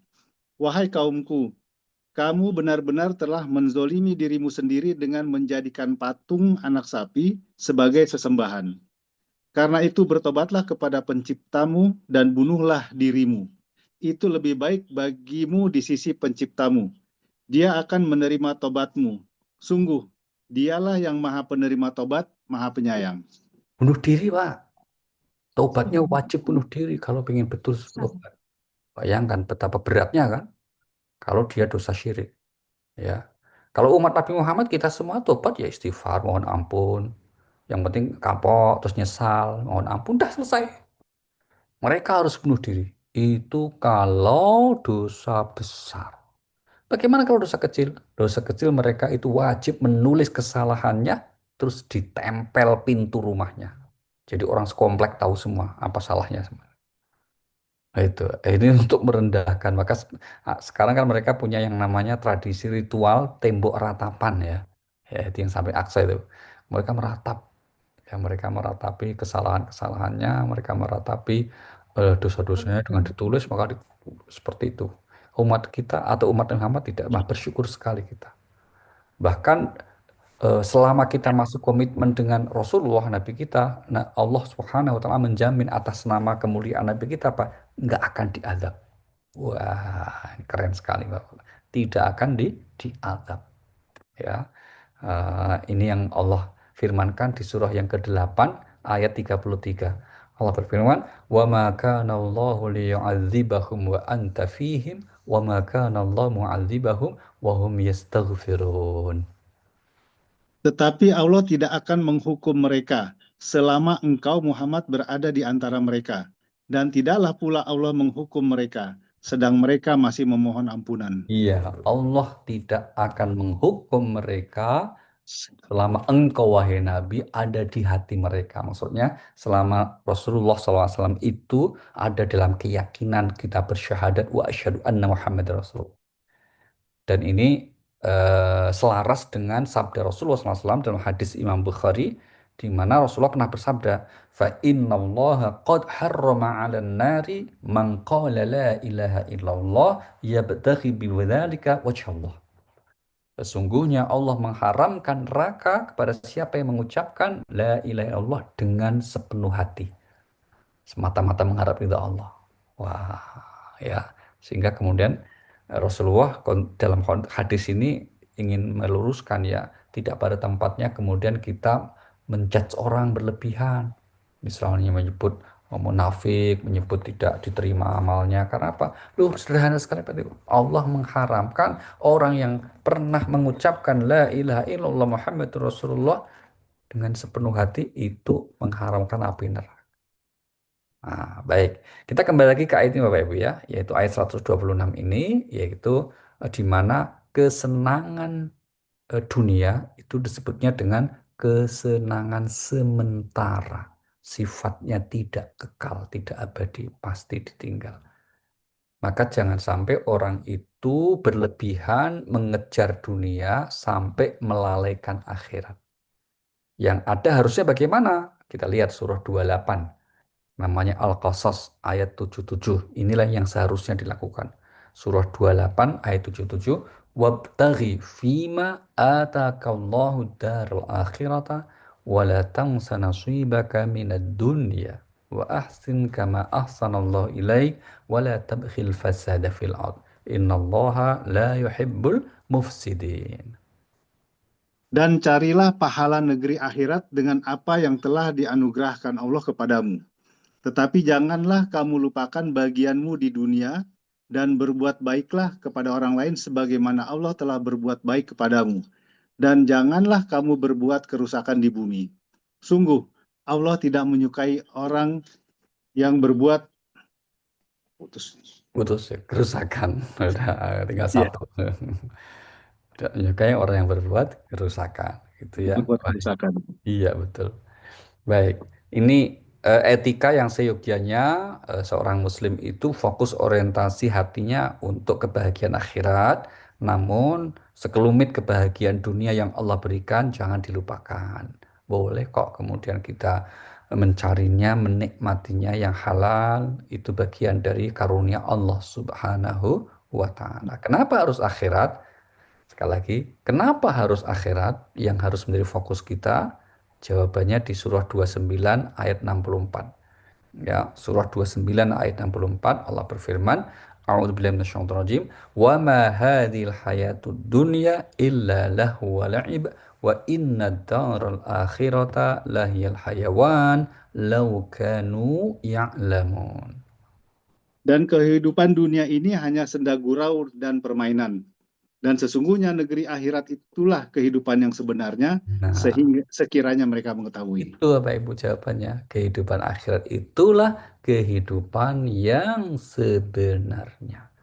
wahai kaumku, kamu benar-benar telah menzolimi dirimu sendiri dengan menjadikan patung anak sapi sebagai sesembahan. Karena itu bertobatlah kepada penciptamu dan bunuhlah dirimu. Itu lebih baik bagimu di sisi penciptamu. Dia akan menerima tobatmu. Sungguh, dialah yang maha penerima tobat, maha penyayang. Bunuh diri Pak, tobatnya wajib bunuh diri kalau ingin betul tobat. Bayangkan betapa beratnya kan kalau dia dosa syirik. Ya, kalau umat Nabi Muhammad kita semua tobat ya istighfar, mohon ampun. Yang penting kapok, terus nyesal, mohon ampun, dah selesai. Mereka harus bunuh diri. Itu kalau dosa besar. Bagaimana kalau dosa kecil? Dosa kecil mereka itu wajib menulis kesalahannya, terus ditempel pintu rumahnya. Jadi orang sekomplek tahu semua apa salahnya. Nah, itu ini untuk merendahkan. Maka sekarang kan mereka punya yang namanya tradisi ritual tembok ratapan ya. Ya, itu yang sampai Aqsa itu. Mereka meratap. Ya, mereka meratapi kesalahan-kesalahannya, mereka meratapi dosa-dosanya dengan ditulis, maka seperti itu. Umat kita atau umat Muhammad tidak bersyukur sekali kita. Bahkan selama kita masuk komitmen dengan Rasulullah Nabi kita, nah Allah Subhanahu wa taala menjamin atas nama kemuliaan Nabi kita Pak, nggak akan diazab. Wah, keren sekali Bapak. Tidak akan diazab. Ya. Ini yang Allah firmankan di surah yang ke-8 ayat 33. Allah berfirman, "Wa ma kana Allahu liyu'adzibahum wa anta fihim wa ma kana Allah mu'adzibahum wa hum yastaghfirun." Tetapi Allah tidak akan menghukum mereka selama engkau Muhammad berada di antara mereka. Dan tidaklah pula Allah menghukum mereka, sedang mereka masih memohon ampunan. Iya, Allah tidak akan menghukum mereka selama engkau wahai Nabi ada di hati mereka. Maksudnya selama Rasulullah SAW itu ada dalam keyakinan kita bersyahadat wa asyhadu anna Muhammad Rasulullah. Dan ini selaras dengan sabda Rasulullah SAW dalam hadis Imam Bukhari di mana Rasulullah pernah bersabda, "Fa innallaha qad harrama 'alan nari man qala la ilaha illallah yabtaghi bidzalika wajhallah." Sesungguhnya Allah mengharamkan neraka kepada siapa yang mengucapkan la ilaha illallah dengan sepenuh hati, semata-mata mengharap ridha Allah. Wah, ya. Sehingga kemudian Rasulullah dalam hadis ini ingin meluruskan ya, tidak pada tempatnya kemudian kita menjudge orang berlebihan. Misalnya menyebut munafik, menyebut tidak diterima amalnya. Karena apa? Loh, sederhana sekali Pak. Allah mengharamkan orang yang pernah mengucapkan la ilaha illallah Muhammadur Rasulullah dengan sepenuh hati itu mengharamkan api neraka. Nah, baik. Kita kembali lagi ke ayat ini Bapak Ibu ya, yaitu ayat 126 ini, yaitu di mana kesenangan dunia itu disebutnya dengan kesenangan sementara. Sifatnya tidak kekal, tidak abadi, pasti ditinggal. Maka jangan sampai orang itu berlebihan mengejar dunia sampai melalaikan akhirat. Yang ada harusnya bagaimana? Kita lihat surah 28. Namanya Al-Qasas ayat 77. Inilah yang seharusnya dilakukan. Surah 28 ayat 77. Wabtaghi fima atakallahu daral akhirata wa la tansa nasibaka minad dunya wa ahsin kama ahsanallahu ilaik wa la tabghil fasada fil ard. Innallaha la yuhibbul mufsidin. Dan carilah pahala negeri akhirat dengan apa yang telah dianugerahkan Allah kepadamu. Tetapi janganlah kamu lupakan bagianmu di dunia dan berbuat baiklah kepada orang lain sebagaimana Allah telah berbuat baik kepadamu. Dan janganlah kamu berbuat kerusakan di bumi. Sungguh, Allah tidak menyukai orang yang berbuat putus. Putus ya, kerusakan. Udah tinggal Iya, satu. Tidak menyukai orang yang berbuat kerusakan. Gitu ya. berbuat Baik. kerusakan. Iya, betul. Baik, ini etika yang seyogyanya seorang muslim itu fokus orientasi hatinya untuk kebahagiaan akhirat, namun sekelumit kebahagiaan dunia yang Allah berikan jangan dilupakan. Boleh kok kemudian kita mencarinya, menikmatinya yang halal, itu bagian dari karunia Allah Subhanahu wa Ta'ala. Kenapa harus akhirat? Sekali lagi, kenapa harus akhirat yang harus menjadi fokus kita? Jawabannya di surah 29 ayat 64. Ya, surah 29 ayat 64 Allah berfirman, A'udzubillahi minasyaitonir rajim, "Wa ma hadhil hayatud dunya illa lahu wa la'ib wa inna daral akhirata lahiyal hayawan law kanu ya'lamun." Dan kehidupan dunia ini hanya senda gurau dan permainan. Dan sesungguhnya negeri akhirat itulah kehidupan yang sebenarnya, Nah, sehingga sekiranya mereka mengetahui. itu Bapak Ibu jawabannya. Kehidupan akhirat itulah kehidupan yang sebenarnya.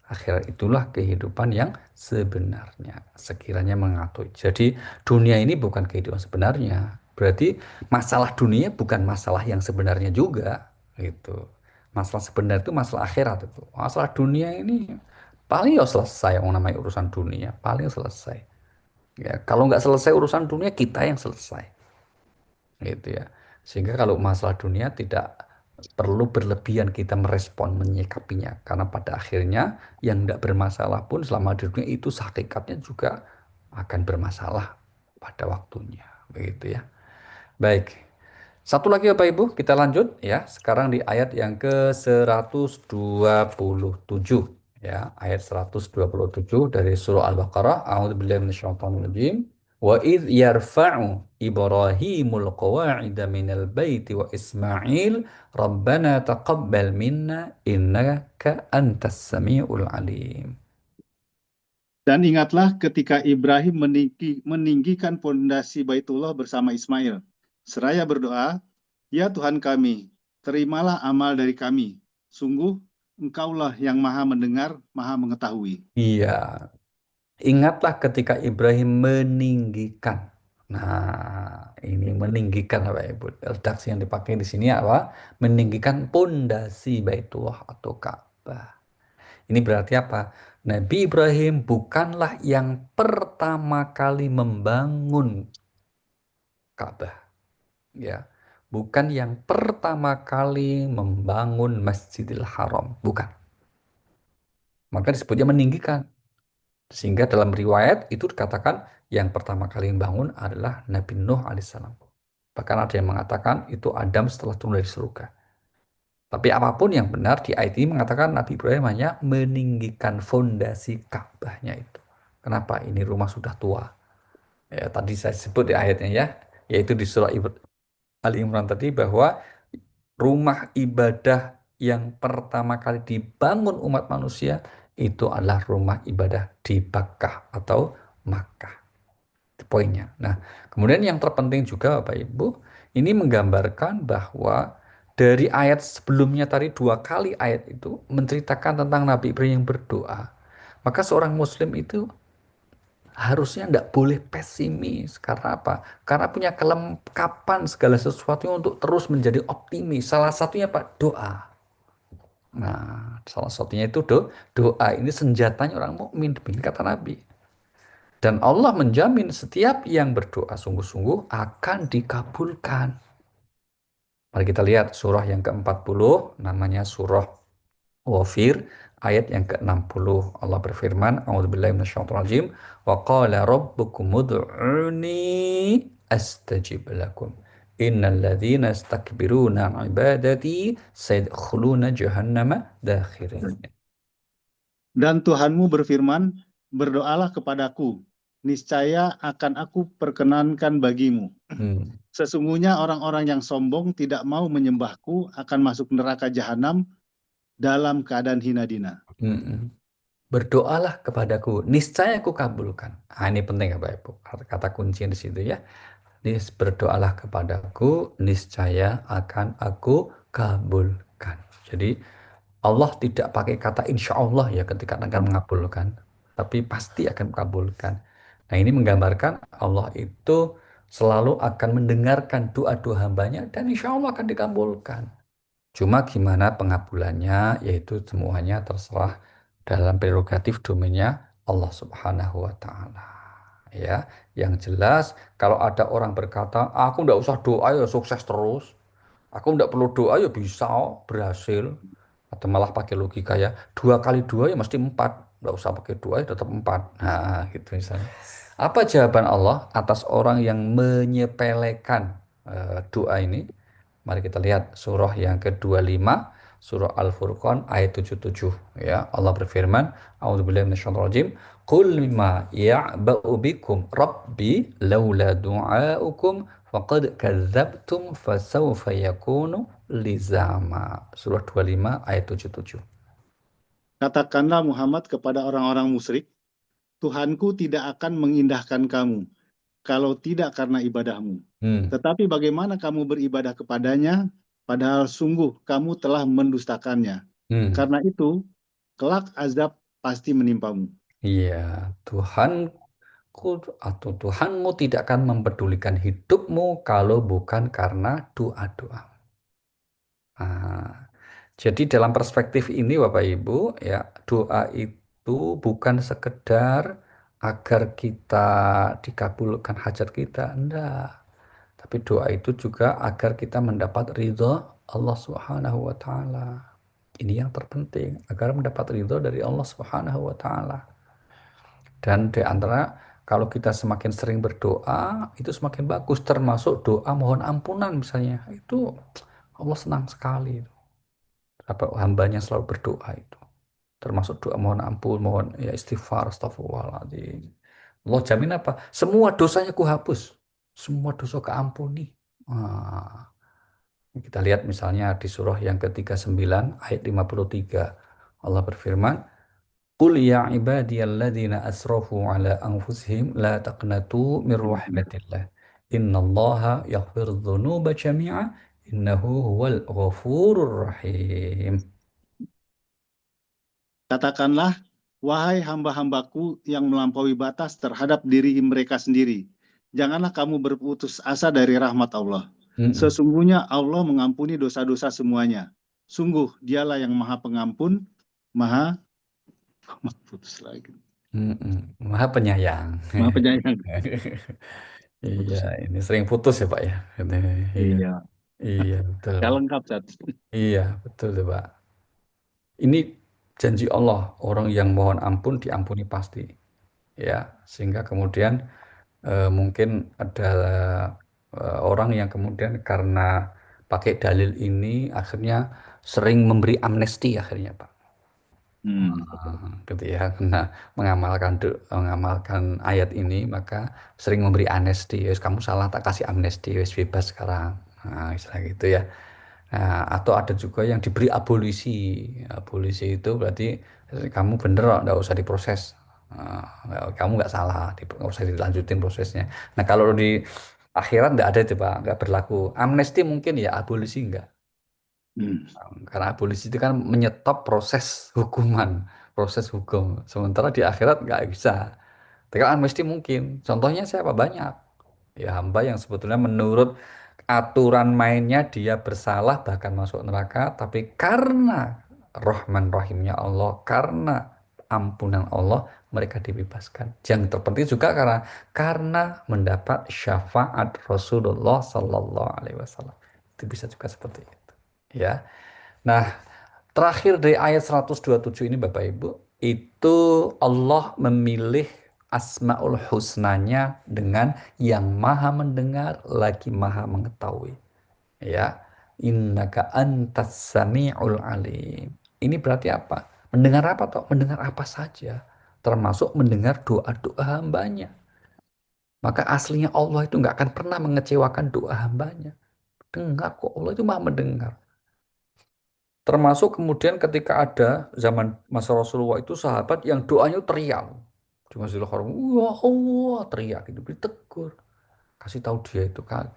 Akhirat itulah kehidupan yang sebenarnya. Sekiranya mengetahui. Jadi dunia ini bukan kehidupan sebenarnya. Berarti masalah dunia bukan masalah yang sebenarnya juga. Gitu. Masalah sebenarnya itu masalah akhirat itu. Masalah dunia ini paling ya selesai yang namanya urusan dunia. Paling selesai. Ya, kalau nggak selesai urusan dunia, kita yang selesai gitu ya. Sehingga kalau masalah dunia tidak perlu berlebihan kita merespon menyikapinya karena pada akhirnya yang tidak bermasalah pun selama di dunia itu hakikatnya juga akan bermasalah pada waktunya begitu ya. Baik. Satu lagi Bapak Ibu, kita lanjut ya. Sekarang di ayat yang ke-127 ya, ayat 127 dari surah Al-Baqarah. A'udzubillahi minasyaitonirrajim. Wa idh yarfa'u Ibrahimul qawa'ida minal baiti wa Ismail Rabbana taqabbal minna innaka antas samiul alim. Dan ingatlah ketika Ibrahim meninggikan pondasi Baitullah bersama Ismail. Seraya berdoa, "Ya Tuhan kami, terimalah amal dari kami. Sungguh Engkaulah yang Maha Mendengar, Maha Mengetahui." Iya, ingatlah ketika Ibrahim meninggikan. Nah, ini meninggikan Bapak Ibu. Redaksi yang dipakai di sini apa? Meninggikan pondasi Baitullah atau Ka'bah. Ini berarti apa? Nabi Ibrahim bukanlah yang pertama kali membangun Ka'bah, ya. Bukan yang pertama kali membangun Masjidil Haram, bukan. Maka disebutnya meninggikan. Sehingga dalam riwayat itu dikatakan yang pertama kali membangun adalah Nabi Nuh alaihissalam. Bahkan ada yang mengatakan itu Adam setelah turun dari surga. Tapi apapun yang benar, di ayat ini mengatakan Nabi Ibrahim hanya meninggikan fondasi Ka'bahnya itu. Kenapa? Ini rumah sudah tua. Ya, tadi saya sebut di ayatnya ya, yaitu di surah Ali Imran tadi bahwa rumah ibadah yang pertama kali dibangun umat manusia itu adalah rumah ibadah di Bakkah atau Makkah. Itu poinnya. Nah, kemudian yang terpenting juga Bapak Ibu, ini menggambarkan bahwa dari ayat sebelumnya tadi 2 kali ayat itu menceritakan tentang Nabi Ibrahim yang berdoa. Maka seorang muslim itu harusnya tidak boleh pesimis. Karena apa? Karena punya kelengkapan segala sesuatu untuk terus menjadi optimis. Salah satunya Pak, doa. Nah, salah satunya itu doa. Ini senjatanya orang mukmin, demikian kata Nabi. Dan Allah menjamin setiap yang berdoa sungguh-sungguh akan dikabulkan. Mari kita lihat surah yang ke-40, namanya surah Ghafir, ayat yang ke-60. Allah berfirman, A'udzubillahi minasyaitonirrajim, wa qala rabbukum ud'uni astajib lakum. Innal ladzina istakbiruna an ibadati sayadkhuluna jahannama dakhirin. Dan Tuhanmu berfirman, "Berdoalah kepadaku, niscaya akan aku perkenankan bagimu." Hmm. Sesungguhnya orang-orang yang sombong tidak mau menyembahku akan masuk neraka jahanam dalam keadaan hina dina. Hmm. Berdoalah kepadaku, niscaya aku kabulkan. Nah, ini penting ya Bapak Ibu. Kata kunci di situ ya. Berdoalah kepadaku, niscaya akan aku kabulkan. Jadi Allah tidak pakai kata insya Allah ya ketika akan mengabulkan, tapi pasti akan mengabulkan. Nah ini menggambarkan Allah itu selalu akan mendengarkan doa-doa hambanya dan insya Allah akan dikabulkan. Cuma gimana pengabulannya, yaitu semuanya terserah dalam prerogatif domainnya Allah Subhanahu wa Ta'ala. Ya, yang jelas kalau ada orang berkata, aku nggak usah doa ya sukses terus, aku nggak perlu doa ya bisa berhasil, atau malah pakai logika ya 2 kali 2 ya mesti 4, nggak usah pakai 2 ya tetap 4. Nah, gitu misalnya. Apa jawaban Allah atas orang yang menyepelekan doa ini? Mari kita lihat surah yang ke-25, surah Al-Furqan ayat 77 ya. Allah berfirman, A'udzubillahi minasyaitonirrajim, "Qul ma ya'ba'u bikum rabbi laula du'aukum faqad kadzdzabtum fasawfa yakunu lizama." Surah 25 ayat 77. Katakanlah Muhammad kepada orang-orang musyrik, Tuhanku tidak akan mengindahkan kamu kalau tidak karena ibadahmu. Hmm. Tetapi bagaimana kamu beribadah kepadanya, padahal sungguh kamu telah mendustakannya. Hmm. Karena itu, kelak azab pasti menimpamu. Iya, atau Tuhanmu tidak akan mempedulikan hidupmu kalau bukan karena doa-doa. Nah, jadi dalam perspektif ini Bapak Ibu ya, doa itu bukan sekedar agar kita dikabulkan hajat kita, enggak. Tapi doa itu juga agar kita mendapat ridho Allah Subhanahu wa taala. Ini yang terpenting, agar mendapat ridho dari Allah Subhanahu wa taala. Dan di antara kalau kita semakin sering berdoa, itu semakin bagus, termasuk doa mohon ampunan misalnya. Itu Allah senang sekali. Apa hambanya selalu berdoa itu. Termasuk doa mohon ampun, mohon ya istighfar, astagfirullahaladzim. Allah jamin apa? Semua dosanya ku hapus. Semua dosa keampuni. Nah, kita lihat misalnya di surah yang ke-39 ayat 53. Allah berfirman, Qul ya ibadiyalladzina asrafu ala anfusihim la taqnatu min rahmatillah. Innallaha yaghfiru dzunuba jami'a innahu huwal ghafurur rahim. Katakanlah, wahai hamba-hambaku yang melampaui batas terhadap diri mereka sendiri. Janganlah kamu berputus asa dari rahmat Allah. Mm-mm. Sesungguhnya Allah mengampuni dosa-dosa semuanya. Sungguh dialah yang maha pengampun, maha putus lagi. Mm-mm. Maha penyayang. Maha penyayang. Iya, Putus. ini sering putus ya Pak ya. Iya, Iya. iya betul. Gak lengkap, Sat. Iya betul tuh, Pak. Ini janji Allah, orang yang mohon ampun diampuni pasti. Ya, sehingga kemudian mungkin ada orang yang kemudian karena pakai dalil ini akhirnya sering memberi amnesti akhirnya Pak. Hmm. Gitu ya, karena mengamalkan ayat ini maka sering memberi amnesti. Wes kamu salah tak kasih amnesti, wes bebas sekarang. Nah, istilah gitu ya. Nah, atau ada juga yang diberi abolisi. Abolisi itu berarti kamu bener kok, nggak usah diproses. Kamu nggak salah, nggak usah dilanjutin prosesnya. Nah, kalau di akhirat nggak ada itu Pak, nggak berlaku. Amnesti mungkin ya, abolisi nggak. Hmm. Karena abolisi itu kan menyetop proses hukuman, proses hukum. Sementara di akhirat nggak bisa. Tapi kalau amnesti mungkin. Contohnya siapa? Banyak. Ya hamba yang sebetulnya menurut aturan mainnya dia bersalah bahkan masuk neraka. Tapi karena Rahman Rahimnya Allah, karena ampunan Allah, mereka dibebaskan. Yang terpenting juga karena mendapat syafaat Rasulullah Sallallahu Alaihi Wasallam. Itu bisa juga seperti itu. Ya. Nah, terakhir dari ayat 127 ini Bapak Ibu, itu Allah memilih Asmaul Husnanya dengan yang maha mendengar lagi maha mengetahui. Ya, innaka antas sami'ul alim. Ini berarti apa? Mendengar apa toh? Mendengar apa saja. Termasuk mendengar doa-doa hambanya. Maka aslinya Allah itu nggak akan pernah mengecewakan doa hambanya. Dengar kok, Allah itu maha mendengar. Termasuk kemudian ketika ada zaman masa Rasulullah itu sahabat yang doanya teriak di Masjidil Haram, wah Allah teriak gitu, ditegur, kasih tahu dia itu kan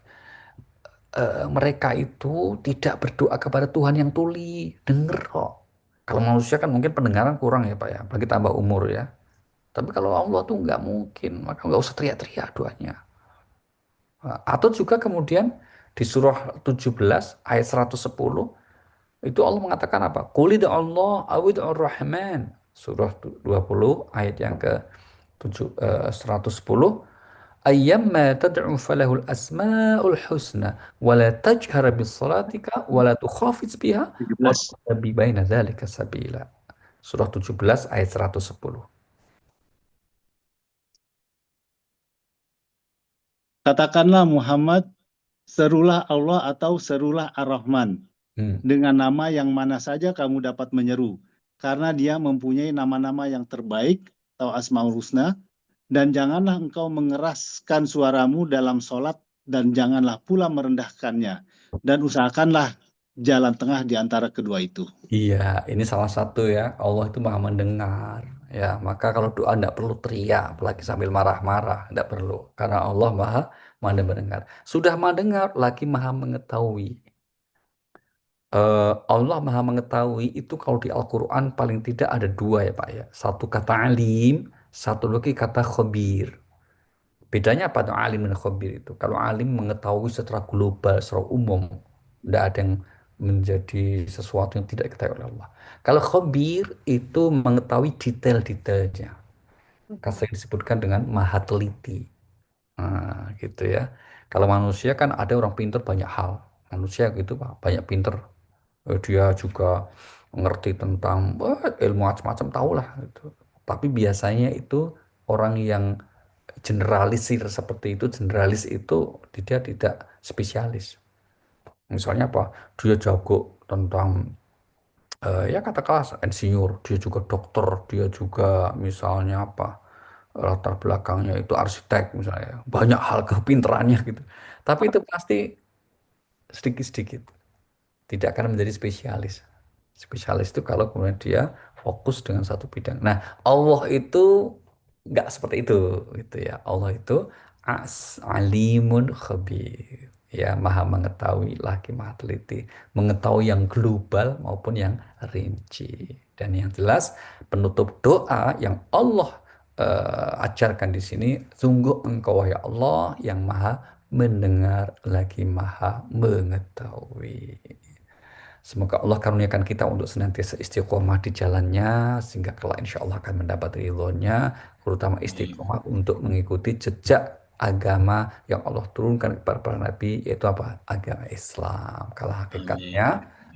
mereka itu tidak berdoa kepada Tuhan yang tuli, denger kok. Kalau manusia kan mungkin pendengaran kurang ya Pak ya, bagi tambah umur ya. Tapi kalau Allah tuh nggak mungkin, maka nggak usah teriak-teriak doanya. Atau juga kemudian di surah 17 ayat 110 itu Allah mengatakan apa? Qul Allah awid'ur rahman. Surah 20 ayat yang ke 110. Ayyamma tad'u falahul asma'ul husna wa la tajhar bis salatika wa la tukhafiz biha wa 17. tabi baina dzalika sabila. Surah 17 ayat 110. Katakanlah Muhammad, serulah Allah atau serulah Ar-Rahman. Hmm. Dengan nama yang mana saja kamu dapat menyeru. Karena dia mempunyai nama-nama yang terbaik atau Asmaul Husna. Dan janganlah engkau mengeraskan suaramu dalam sholat dan janganlah pula merendahkannya. Dan usahakanlah jalan tengah di antara kedua itu. Iya, ini salah satu ya. Allah itu maha mendengar. Ya, maka kalau doa tidak perlu teriak, apalagi sambil marah-marah, tidak perlu. Karena Allah maha mendengar. Sudah maha dengar, lagi maha mengetahui. Allah maha mengetahui itu kalau di Al-Quran paling tidak ada dua ya Pak ya. Satu kata alim, satu lagi kata khabir. Bedanya apa tuh alim dan khabir itu? Kalau alim mengetahui secara global, secara umum, tidak ada yang menjadi sesuatu yang tidak diketahui oleh Allah. Kalau khabir itu mengetahui detail-detailnya. Kan sering disebutkan dengan maha teliti. Nah, gitu ya. Kalau manusia kan ada orang pinter banyak hal. Manusia gitu Pak, banyak pinter. Dia juga ngerti tentang ilmu macam-macam tahu lah gitu. Tapi biasanya itu orang yang generalisir seperti itu, generalis itu dia tidak spesialis. Misalnya apa? Dia jago tentang ya katakanlah insinyur, dia juga dokter, dia juga misalnya apa? Latar belakangnya itu arsitek misalnya. Banyak hal kepinterannya gitu. Tapi itu pasti sedikit-sedikit. Tidak akan menjadi spesialis. Spesialis itu kalau kemudian dia fokus dengan satu bidang. Nah, Allah itu nggak seperti itu, gitu ya. Allah itu alimun khabir. Ya, maha mengetahui lagi maha teliti, mengetahui yang global maupun yang rinci. Dan yang jelas penutup doa yang Allah ajarkan di sini, sungguh engkau ya Allah yang maha mendengar lagi maha mengetahui. Semoga Allah karuniakan kita untuk senantiasa istiqomah di jalannya, sehingga kelak insya Allah akan mendapat ridhonya, terutama istiqomah untuk mengikuti jejak agama yang Allah turunkan kepada para nabi, yaitu apa? Agama Islam. Kalau Amin. hakikatnya,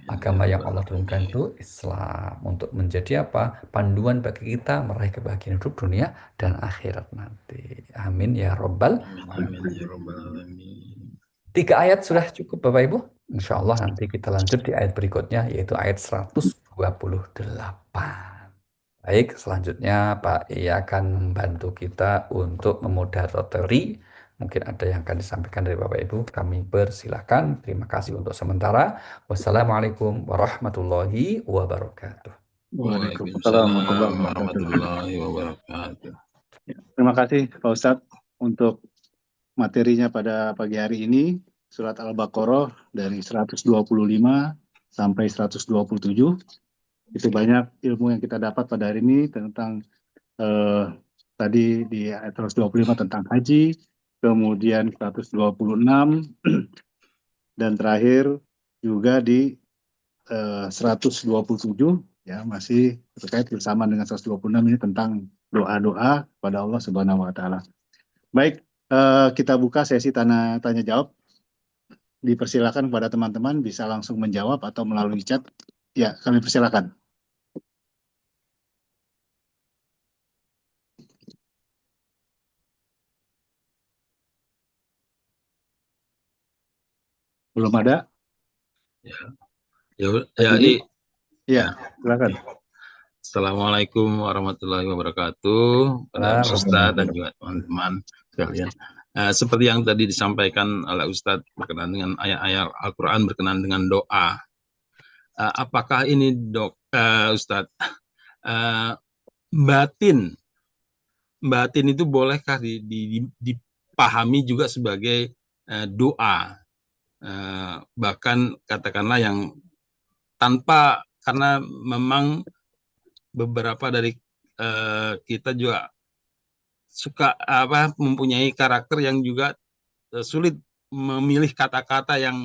agama yang Allah turunkan itu Islam, untuk menjadi apa? Panduan bagi kita meraih kebahagiaan hidup dunia dan akhirat nanti. Amin ya Robbal. Amin ya rabbal alamin. 3 ayat sudah cukup Bapak Ibu. Insya Allah nanti kita lanjut di ayat berikutnya, yaitu ayat 128. Baik, selanjutnya Pak Iya akan membantu kita untuk memoderatori. Mungkin ada yang akan disampaikan dari Bapak Ibu. Kami persilahkan. Terima kasih untuk sementara. Wassalamualaikum warahmatullahi wabarakatuh. Waalaikumsalam warahmatullahi wabarakatuh. Terima kasih Pak Ustadz untuk materinya pada pagi hari ini. Surat Al-Baqarah dari 125 sampai 127. Itu banyak ilmu yang kita dapat pada hari ini tentang tadi di ayat 125 tentang haji, kemudian 126, dan terakhir juga di 127, ya, masih terkait bersama dengan 126 ini tentang doa-doa kepada Allah Subhanahu wa Ta'ala. Baik, kita buka sesi tanya jawab. Dipersilakan kepada teman-teman bisa langsung menjawab atau melalui chat. Ya, kami persilakan. Belum ada? Ya, Silakan. Assalamualaikum warahmatullahi wabarakatuh pada Ustadz dan juga teman-teman sekalian. Seperti yang tadi disampaikan oleh Ustadz berkenaan dengan ayat-ayat Al-Quran berkenaan dengan doa. Apakah ini Ustadz batin itu bolehkah dipahami juga sebagai doa? Bahkan katakanlah yang tanpa, karena memang beberapa dari kita juga suka mempunyai karakter yang juga sulit memilih kata-kata yang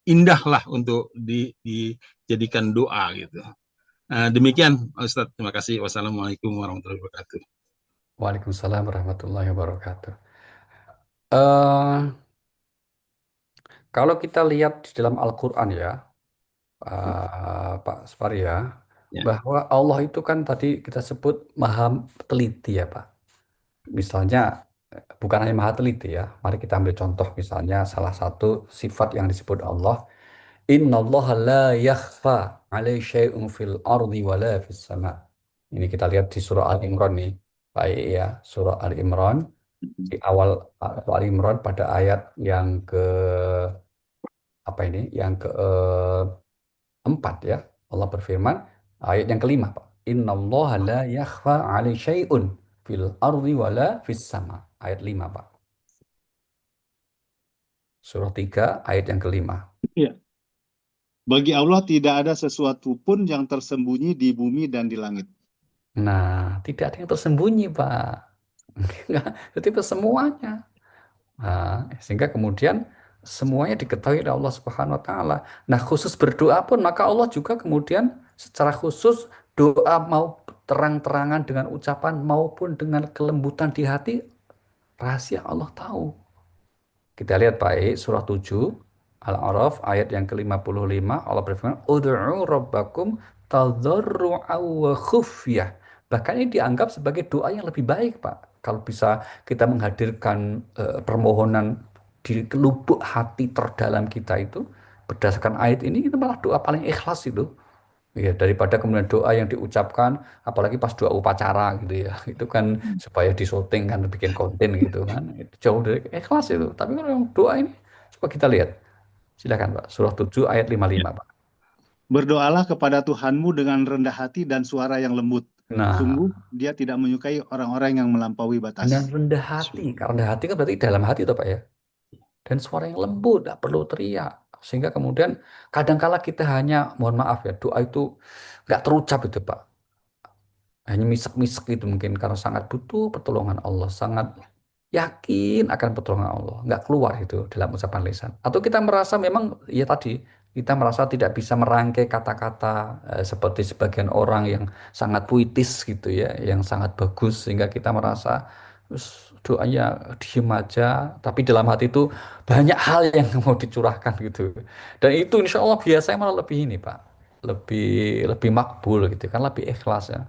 indah lah untuk dijadikan doa gitu. Demikian Ustadz, terima kasih. Wassalamualaikum warahmatullahi wabarakatuh. Waalaikumsalam warahmatullahi wabarakatuh. Kalau kita lihat di dalam Al-Quran ya, Pak Spari ya, bahwa Allah itu kan tadi kita sebut maha teliti ya Pak. Misalnya bukan hanya maha teliti ya, mari kita ambil contoh misalnya salah satu sifat yang disebut Allah, Innallaha la yakhfa alaihi syai'un fil ardi wala fis sama. Ini kita lihat di surah Al-Imran nih. Baik ya, surah Al-Imran di awal Al-Imran pada ayat yang ke Yang keempat ya. Allah berfirman ayat yang kelima Pak. Innallaha la yakhfa 'alaihi syai'un fil ardi wala fis sama. Ayat 5 Pak. Surah 3 ayat yang kelima. Iya. Bagi Allah tidak ada sesuatu pun yang tersembunyi di bumi dan di langit. Nah, tidak ada yang tersembunyi Pak. Itu semuanya. Nah, sehingga kemudian semuanya diketahui oleh Allah Subhanahu wa taala. Nah, khusus berdoa pun maka Allah juga kemudian secara khusus doa mau terang-terangan dengan ucapan maupun dengan kelembutan di hati, rahasia Allah tahu. Kita lihat baik surah 7 Al-A'raf ayat yang ke-55, Allah berfirman, "Ud'u rabbakum tadarru'an wa khufyah." Bahkan ini dianggap sebagai doa yang lebih baik, Pak. Kalau bisa kita menghadirkan permohonan di lubuk hati terdalam kita itu, berdasarkan ayat ini, itu malah doa paling ikhlas itu. Ya, daripada kemudian doa yang diucapkan, apalagi pas doa upacara gitu ya, itu kan supaya disyuting kan, bikin konten gitu kan, itu jauh dari ikhlas itu. Tapi kalau yang doa ini, coba kita lihat, Silakan Pak. Surah 7 ayat 55 Pak. Berdoalah kepada Tuhanmu dengan rendah hati dan suara yang lembut. Nah, Sungguh dia tidak menyukai orang-orang yang melampaui dengan batas. rendah hati. Karena rendah hati kan berarti dalam hati toh Pak ya. Dan suara yang lembut, tidak perlu teriak. Sehingga kemudian kadangkala kita hanya, mohon maaf ya, doa itu nggak terucap itu Pak. Hanya misek-misek itu mungkin karena sangat butuh pertolongan Allah, sangat yakin akan pertolongan Allah, nggak keluar itu dalam ucapan lisan. Atau kita merasa memang, ya tadi, kita merasa tidak bisa merangkai kata-kata seperti sebagian orang yang sangat puitis gitu ya, yang sangat bagus, sehingga kita merasa "Us, doanya diem aja, tapi dalam hati itu banyak hal yang mau dicurahkan gitu. Dan itu insya Allah biasanya malah lebih ini Pak, lebih lebih makbul gitu kan, lebih ikhlas ya.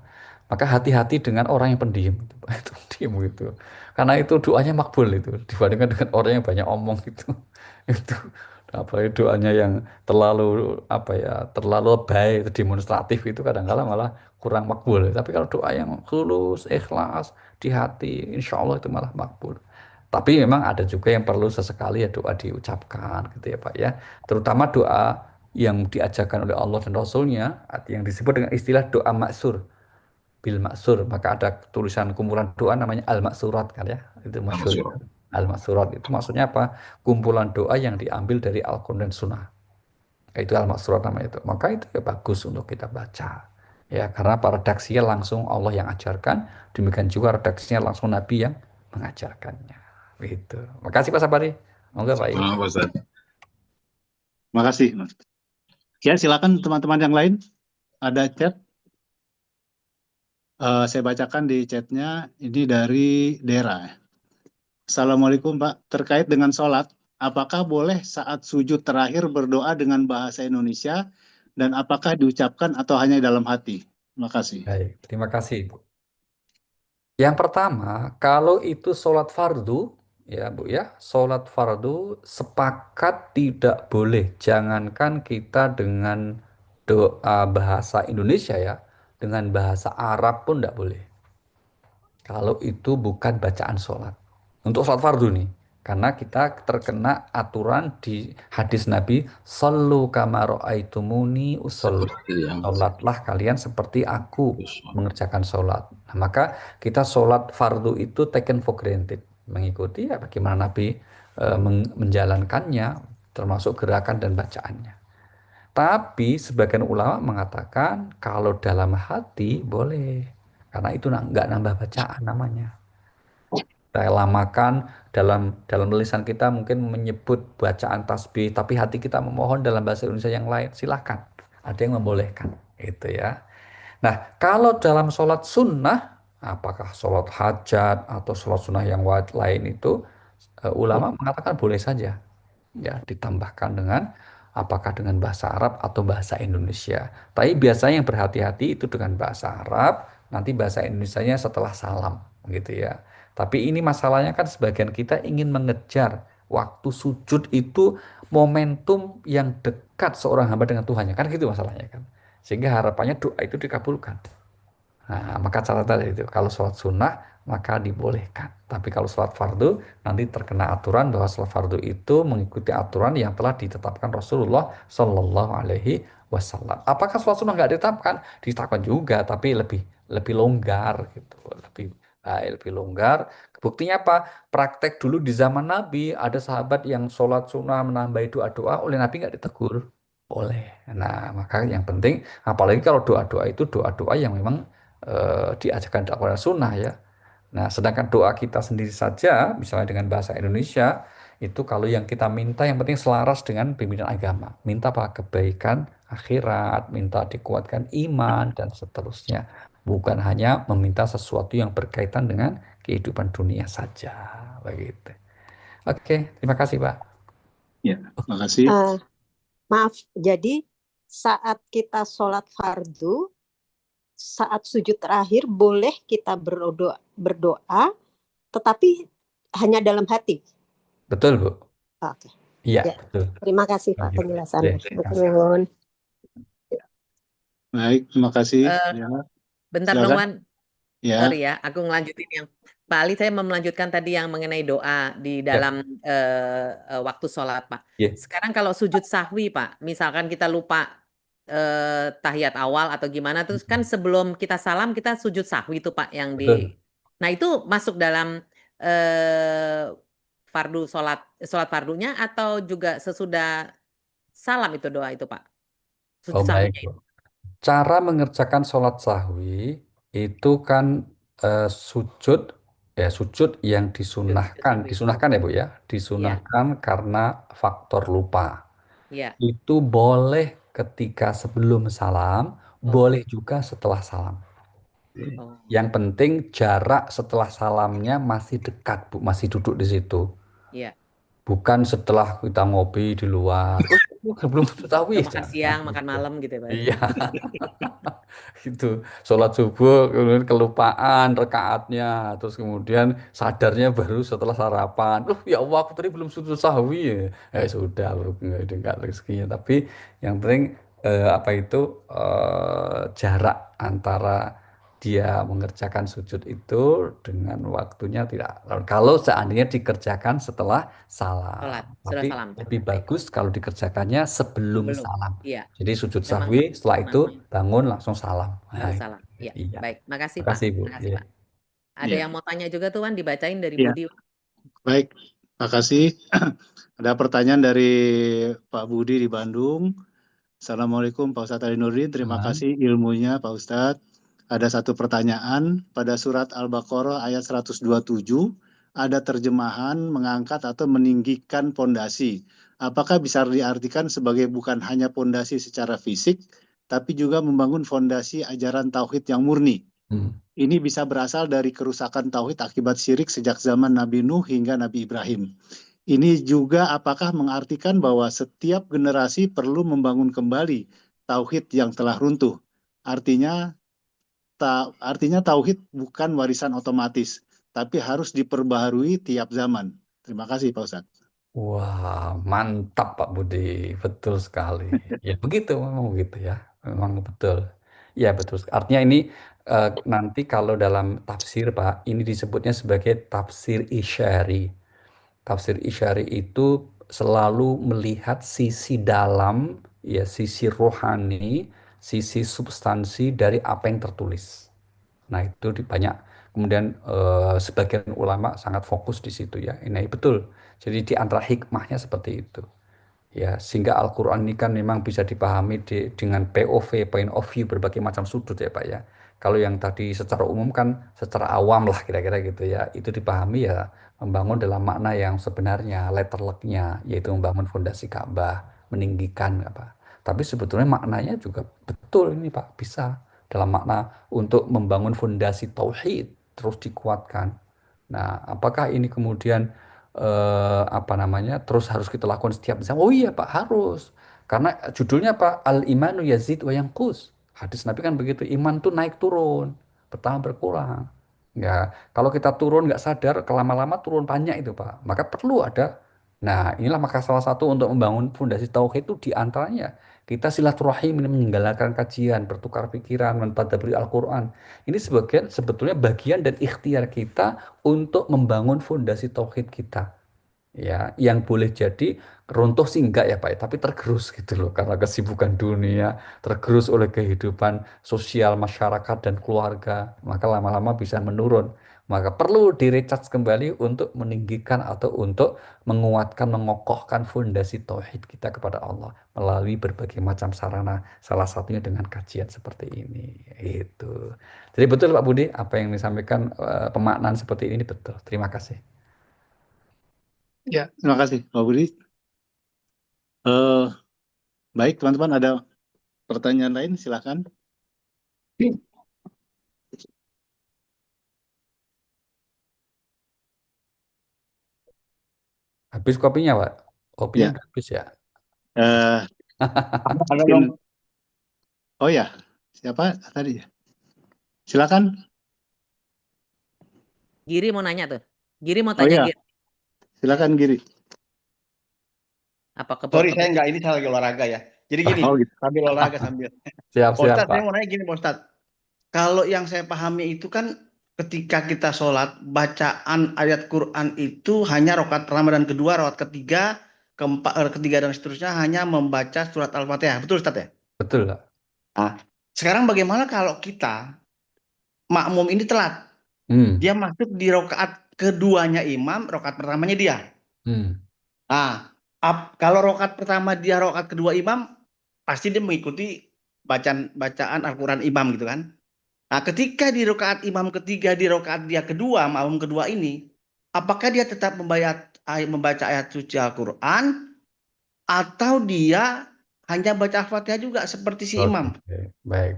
Maka hati-hati dengan orang yang pendiam gitu, Pak. Itu pendiam gitu. Karena itu doanya makbul itu dibandingkan dengan orang yang banyak omong gitu. Itu apalagi doanya yang terlalu apa ya, terlalu lebay, demonstratif itu kadang-kala malah kurang makbul. Tapi kalau doa yang tulus, ikhlas di hati, insya Allah itu malah makbul. Tapi memang ada juga yang perlu sesekali ya doa diucapkan gitu ya Pak ya. Terutama doa yang diajarkan oleh Allah dan Rasulnya, yang disebut dengan istilah doa maksur bil maksur. Maka ada tulisan kumpulan doa namanya al maksurat kan ya, itu masyhur itu. Masyur. Al maksurat itu maksudnya apa? Kumpulan doa yang diambil dari Al-Quran dan Sunnah, itu al maksurat namanya itu. Maka itu ya bagus untuk kita baca ya, karena para redaksinya langsung Allah yang ajarkan, demikian juga redaksinya langsung Nabi yang mengajarkannya gitu. Makasih Pak Sabari. Monggo Pak Ibu. Pak Ustaz. Makasih, Mas. Ya, silakan teman-teman yang lain. Ada chat. Saya bacakan di chatnya. Ini dari Dera. Assalamualaikum Pak. Terkait dengan sholat, apakah boleh saat sujud terakhir berdoa dengan bahasa Indonesia dan apakah diucapkan atau hanya dalam hati? Terima kasih. Baik, terima kasih Bu. Yang pertama, kalau itu sholat fardu, ya Bu ya, sholat fardu sepakat tidak boleh. Jangankan kita dengan doa bahasa Indonesia ya, dengan bahasa Arab pun tidak boleh. Kalau itu bukan bacaan sholat. Untuk sholat fardu nih. Karena kita terkena aturan di hadis Nabi, Sallu kama ra'aitumuni usolli. Seperti yang Sholatlah kalian seperti aku bagus. mengerjakan sholat. Nah, maka kita sholat fardu itu taken for granted. Mengikuti ya bagaimana Nabi menjalankannya, termasuk gerakan dan bacaannya. Tapi sebagian ulama mengatakan kalau dalam hati boleh. Karena itu nggak nambah bacaan namanya. Kita lamakan dalam lisan kita mungkin menyebut bacaan tasbih, tapi hati kita memohon dalam bahasa Indonesia yang lain. Silahkan. Ada yang membolehkan. Itu ya. Nah, kalau dalam sholat sunnah, apakah sholat hajat atau sholat sunnah yang lain itu, ulama mengatakan boleh saja. Ya, ditambahkan dengan apakah dengan bahasa Arab atau bahasa Indonesia. Tapi biasanya yang berhati-hati itu dengan bahasa Arab, nanti bahasa Indonesianya setelah salam, gitu ya. Tapi ini masalahnya kan sebagian kita ingin mengejar waktu sujud itu momentum yang dekat seorang hamba dengan Tuhannya, kan gitu masalahnya kan. Sehingga harapannya doa itu dikabulkan. Nah, maka catatan itu kalau sholat sunnah maka dibolehkan. Tapi kalau sholat fardu nanti terkena aturan bahwa sholat fardu itu mengikuti aturan yang telah ditetapkan Rasulullah Shallallahu Alaihi Wasallam. Apakah sholat sunnah nggak ditetapkan? Ditetapkan juga, tapi lebih lebih longgar gitu, lebih baik, lebih longgar. Buktinya apa? Praktek dulu di zaman Nabi ada sahabat yang sholat sunnah menambah doa-doa oleh Nabi nggak ditegur. Boleh. Nah, maka yang penting, apalagi kalau doa-doa itu doa-doa yang memang diajarkan dakwah sunnah ya. Nah, sedangkan doa kita sendiri saja, misalnya dengan bahasa Indonesia, itu kalau yang kita minta yang penting selaras dengan pimpinan agama. Minta apa? Kebaikan akhirat, minta dikuatkan iman, dan seterusnya. Bukan hanya meminta sesuatu yang berkaitan dengan kehidupan dunia saja. Begitu. Oke, terima kasih Pak. Ya, makasih. Maaf, jadi saat kita sholat fardu, saat sujud terakhir boleh kita berdoa, tetapi hanya dalam hati. Betul Bu. Oke. Iya, Ya. betul. Terima kasih Pak Baik. penjelasannya. Ya, terima kasih. Nuhun. Baik, terima kasih. Eh, Ya, Bentar silakan. dong Wan, Ya, sorry ya, aku ngelanjutin yang Pak Ali, saya mau melanjutkan tadi yang mengenai doa di Ya, dalam waktu sholat, Pak. ya, Sekarang kalau sujud sahwi, Pak, misalkan kita lupa tahiyat awal atau gimana, terus kan sebelum kita salam kita sujud sahwi itu, Pak, yang betul. di. Nah, itu masuk dalam fardu sholat fardunya atau juga sesudah salam itu doa itu, Pak? Oh Sujud baik, sahwinya Bu. itu. Cara mengerjakan sholat sahwi itu kan sujud, ya sujud yang Sujud disunahkan, sahwi. disunahkan ya Bu ya, Iya, disunahkan karena faktor lupa. iya. Itu boleh ketika sebelum salam, Oh, boleh juga setelah salam. oh, Yang penting jarak setelah salamnya masih dekat, Bu, masih duduk di situ. iya. Bukan setelah kita ngopi di luar. Belum tahu Udah ya, makan jangan siang, makan gitu. malam gitu ya, Pak. Iya, itu sholat subuh kemudian kelupaan rekaatnya, terus kemudian sadarnya baru setelah sarapan. Ya Allah, aku tadi belum sujud sahwi ya. Sudah, enggak rezekinya. Tapi yang penting apa itu jarak antara dia mengerjakan sujud itu dengan waktunya tidak. Kalau seandainya dikerjakan setelah Sholat, salam, sudah tapi salam. lebih Baik, bagus kalau dikerjakannya sebelum sebelum. salam. Iya, Jadi sujud memang sahwi, setelah itu memang bangun langsung salam. baru Nah, salam. Iya, iya. baik. Makasih, Pak. Makasih, Bu. Makasih, Iya. Pak. Ada Iya, yang mau tanya juga tuh, Wan, dibacain dari iya. Budi. Baik, makasih. Ada pertanyaan dari Pak Budi di Bandung. Assalamualaikum Pak Ustadz Ali Nurdin, terima Aman. kasih ilmunya Pak Ustadz. Ada satu pertanyaan, pada surat Al-Baqarah ayat 127, ada terjemahan mengangkat atau meninggikan pondasi. Apakah bisa diartikan sebagai bukan hanya pondasi secara fisik, tapi juga membangun fondasi ajaran tauhid yang murni? Hmm. Ini bisa berasal dari kerusakan tauhid akibat syirik sejak zaman Nabi Nuh hingga Nabi Ibrahim. Ini juga apakah mengartikan bahwa setiap generasi perlu membangun kembali tauhid yang telah runtuh. Artinya tauhid bukan warisan otomatis, tapi harus diperbaharui tiap zaman. Terima kasih Pak Ustadz. Wah, mantap Pak Budi. Betul sekali. Ya begitu, memang begitu ya. Memang betul. Ya betul. Artinya ini nanti kalau dalam tafsir Pak, ini disebutnya sebagai tafsir isyari. Tafsir isyari itu selalu melihat sisi dalam, ya sisi rohani, sisi substansi dari apa yang tertulis. Nah, itu di banyak kemudian sebagian ulama sangat fokus di situ ya. Ini betul. Jadi di antara hikmahnya seperti itu. Ya, sehingga Al-Qur'an ini kan memang bisa dipahami dengan POV, point of view berbagai macam sudut ya, Pak ya. Kalau yang tadi secara umum kan secara awam lah kira-kira gitu ya. Itu dipahami ya membangun dalam makna yang sebenarnya, letter luck-nya yaitu membangun fondasi Ka'bah, meninggikan apa. Tapi sebetulnya maknanya juga betul ini Pak, bisa dalam makna untuk membangun fondasi tauhid terus dikuatkan. Nah, apakah ini kemudian apa namanya terus harus kita lakukan setiap zaman? Oh iya Pak, harus. Karena judulnya Pak, Al-imanu yazid wa yanqus. Hadis Nabi kan begitu, iman tuh naik turun, bertambah berkurang. Ya, kalau kita turun nggak sadar, kelama-lama turun banyak itu Pak. Maka perlu ada. Nah, inilah maka salah satu untuk membangun fondasi tauhid itu diantaranya kita silaturahim, ini menyelenggarakan kajian, bertukar pikiran, mentadabburi Al-Quran. Ini sebagian sebetulnya bagian dan ikhtiar kita untuk membangun fondasi tauhid kita. Ya, yang boleh jadi runtuh sih enggak ya Pak, ya, tapi tergerus gitu loh karena kesibukan dunia, tergerus oleh kehidupan sosial masyarakat dan keluarga, maka lama-lama bisa menurun. Maka perlu direcharge kembali untuk meninggikan atau untuk menguatkan, mengokohkan fondasi tauhid kita kepada Allah melalui berbagai macam sarana, salah satunya dengan kajian seperti ini. Itu. Jadi betul Pak Budi, apa yang disampaikan pemaknaan seperti ini betul. Terima kasih. Ya, terima kasih Pak Budi. Baik teman-teman, ada pertanyaan lain silakan. Habis kopinya, Pak? Kopinya Ya, udah habis ya? eh, Ada mungkin, dong. oh ya, siapa tadi ya? Silakan. Giri mau nanya tuh. Giri mau Oh tanya, ya, Giri. silakan Giri. Apa Sorry, saya nggak ini, saya lagi olahraga ya. Jadi gini, Oh gitu. sambil olahraga sambil. Siap-siap, Ustadz, Pak. saya mau nanya gini, Pak Ustadz. Kalau yang saya pahami itu kan ketika kita sholat, bacaan ayat Quran itu hanya rokaat pertama dan kedua, rokaat ketiga, keempat, ketiga dan seterusnya hanya membaca surat Al-Fatihah. Betul Ustaz ya? Betul, Pak. Nah, sekarang bagaimana kalau kita makmum ini telat? Hmm. Dia masuk di rokaat keduanya imam, rokaat pertamanya dia. Hmm. Nah, kalau rokaat pertama dia, rokaat kedua imam, pasti dia mengikuti bacaan Al-Quran imam gitu kan. Nah, ketika di rokaat imam ketiga, di rokaat dia kedua, makmum kedua ini, apakah dia tetap membaca ayat suci Al-Quran, atau dia hanya baca Al-Fatihah juga seperti si imam? Oke, baik.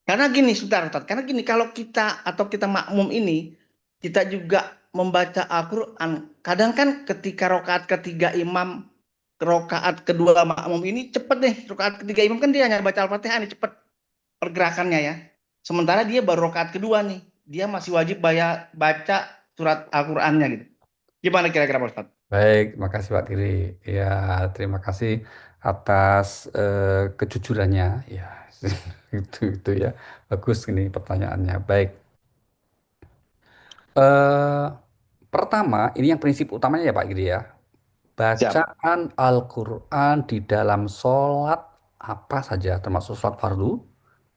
Karena gini, Ustaz, karena gini, kalau kita atau kita makmum ini, kita juga membaca Al-Quran. Kadang kan ketika rokaat ketiga imam, rokaat kedua makmum ini cepet nih. Rokaat ketiga imam kan dia hanya baca Al-Fatihah nih, cepet pergerakannya ya. Sementara dia baru rokaat kedua nih, dia masih wajib baca surat Al-Qurannya gitu. Gimana kira-kira Pak Ustaz? Baik, makasih Pak Giri. Ya, terima kasih atas kejujurannya. Ya, itu ya. Bagus ini pertanyaannya. Baik. Eh, Pertama, ini yang prinsip utamanya ya Pak Giri ya. Siap. Bacaan Al-Quran di dalam sholat apa saja, termasuk sholat fardu,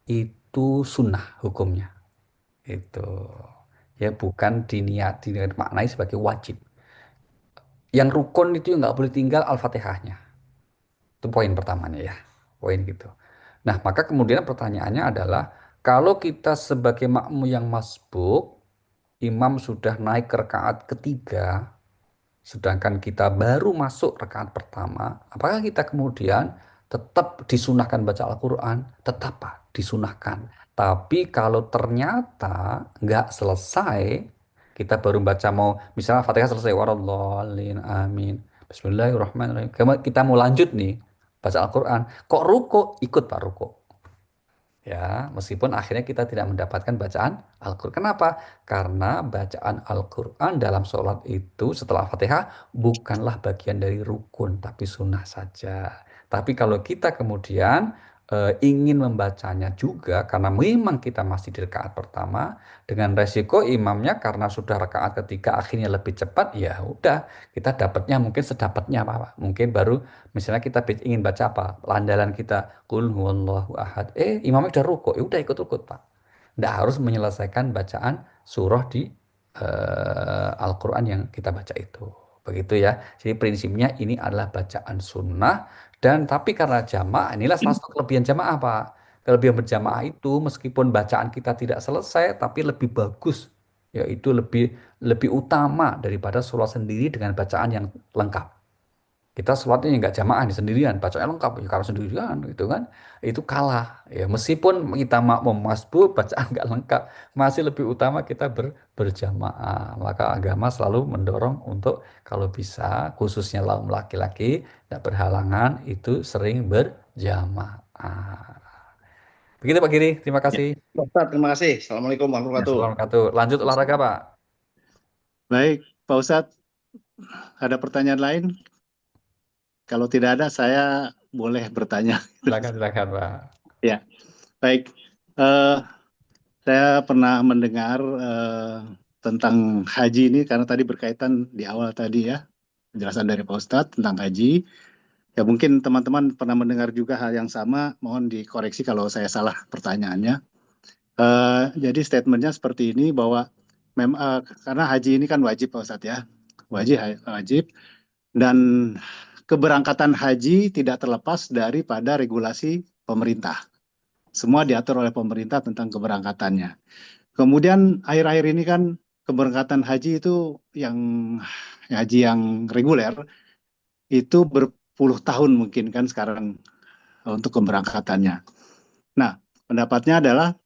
itu sunnah hukumnya. Itu ya bukan dimaknai sebagai wajib. Yang rukun itu nggak boleh tinggal Al-Fatihahnya. Itu poin pertamanya ya. Poin gitu. Nah, maka kemudian pertanyaannya adalah kalau kita sebagai makmum yang masbuk, imam sudah naik ke rakaat ketiga, sedangkan kita baru masuk rakaat pertama, apakah kita kemudian tetap disunahkan baca Al-Quran? Tetap Pak, disunahkan. Tapi kalau ternyata nggak selesai, kita baru baca mau, misalnya Fatihah selesai, waradhdallin, amin. Bismillahirrahmanirrahim. Kita mau lanjut nih, baca Al-Quran. Kok ruko? Ikut Pak ruko. Ya, meskipun akhirnya kita tidak mendapatkan bacaan Al-Quran. Kenapa? Karena bacaan Al-Quran dalam sholat itu setelah Fatihah bukanlah bagian dari rukun, tapi sunnah saja. Tapi kalau kita kemudian ingin membacanya juga, karena memang kita masih di rakaat pertama, dengan resiko imamnya karena sudah rakaat ketiga akhirnya lebih cepat, ya udah kita dapatnya mungkin sedapatnya Pak. Mungkin baru misalnya kita ingin baca apa? Landalan kita Qul huwallahu ahad. Imamnya udah rukuk, ya udah ikut rukuk, Pak. Nggak harus menyelesaikan bacaan surah di Al-Quran yang kita baca itu. Begitu ya. Jadi prinsipnya ini adalah bacaan sunnah dan tapi karena jamaah, inilah salah satu kelebihan jamaah, Pak. Kelebihan berjamaah itu meskipun bacaan kita tidak selesai tapi lebih bagus, yaitu lebih lebih utama daripada sholat sendiri dengan bacaan yang lengkap. Kita sholatnya nggak jamaah nih sendirian, bacanya lengkap ya kalau sendirian gitu kan, itu kalah ya meskipun kita makmum masbuk bacaan nggak lengkap masih lebih utama kita berjamaah. Maka agama selalu mendorong untuk kalau bisa khususnya kaum laki-laki tidak berhalangan itu sering berjamaah. Begitu Pak Giri, terima Ya. kasih. Pak Ustaz, terima kasih. Assalamualaikum warahmatullahi wabarakatuh. Assalamualaikum. Lanjut olahraga Pak. Baik, Pak Ustadz, ada pertanyaan lain? Kalau tidak ada, saya boleh bertanya. Silakan Pak. Ya, baik. Saya pernah mendengar tentang haji ini karena tadi berkaitan di awal tadi ya, penjelasan dari Pak Ustadz tentang haji. Ya mungkin teman-teman pernah mendengar juga hal yang sama, mohon dikoreksi kalau saya salah pertanyaannya. Jadi statementnya seperti ini bahwa karena haji ini kan wajib Pak Ustadz ya, wajib dan keberangkatan haji tidak terlepas daripada regulasi pemerintah. Semua diatur oleh pemerintah tentang keberangkatannya. Kemudian akhir-akhir ini kan keberangkatan haji itu yang haji yang reguler itu berpuluh tahun mungkin kan sekarang untuk keberangkatannya. Nah, pendapatnya adalah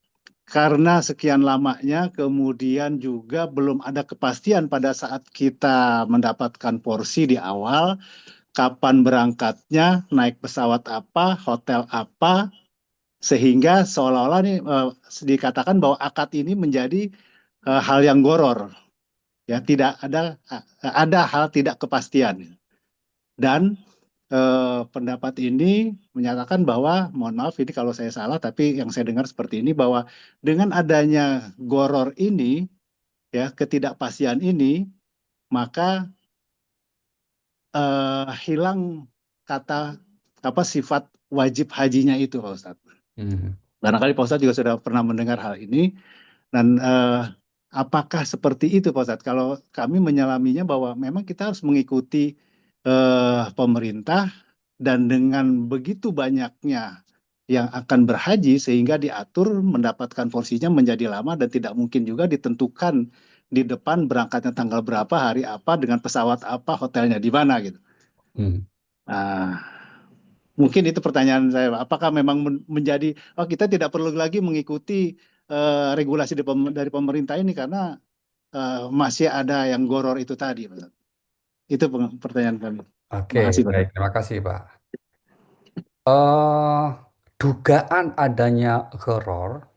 karena sekian lamanya kemudian juga belum ada kepastian pada saat kita mendapatkan porsi di awal, kapan berangkatnya, naik pesawat apa, hotel apa, sehingga seolah-olah nih dikatakan bahwa akad ini menjadi hal yang goror, ya tidak ada hal tidak kepastian. Dan pendapat ini menyatakan bahwa, mohon maaf ini kalau saya salah, tapi yang saya dengar seperti ini bahwa dengan adanya goror ini ya ketidakpastian ini, maka hilang kata sifat wajib hajinya itu, Pak Ustadz. Barangkali Pak Ustadz juga sudah pernah mendengar hal ini, dan apakah seperti itu Pak Ustadz? Kalau kami menyelaminya bahwa memang kita harus mengikuti pemerintah, dan dengan begitu banyaknya yang akan berhaji sehingga diatur mendapatkan porsinya menjadi lama, dan tidak mungkin juga ditentukan di depan berangkatnya tanggal berapa, hari apa, dengan pesawat apa, hotelnya di mana gitu. Nah, mungkin itu pertanyaan saya, Pak. Apakah memang menjadi kita tidak perlu lagi mengikuti regulasi dari pemerintah ini karena masih ada yang goror itu tadi, Pak? Itu pertanyaan kami. Oke, Terima kasih, Pak. baik. Terima kasih, Pak. Dugaan adanya gharar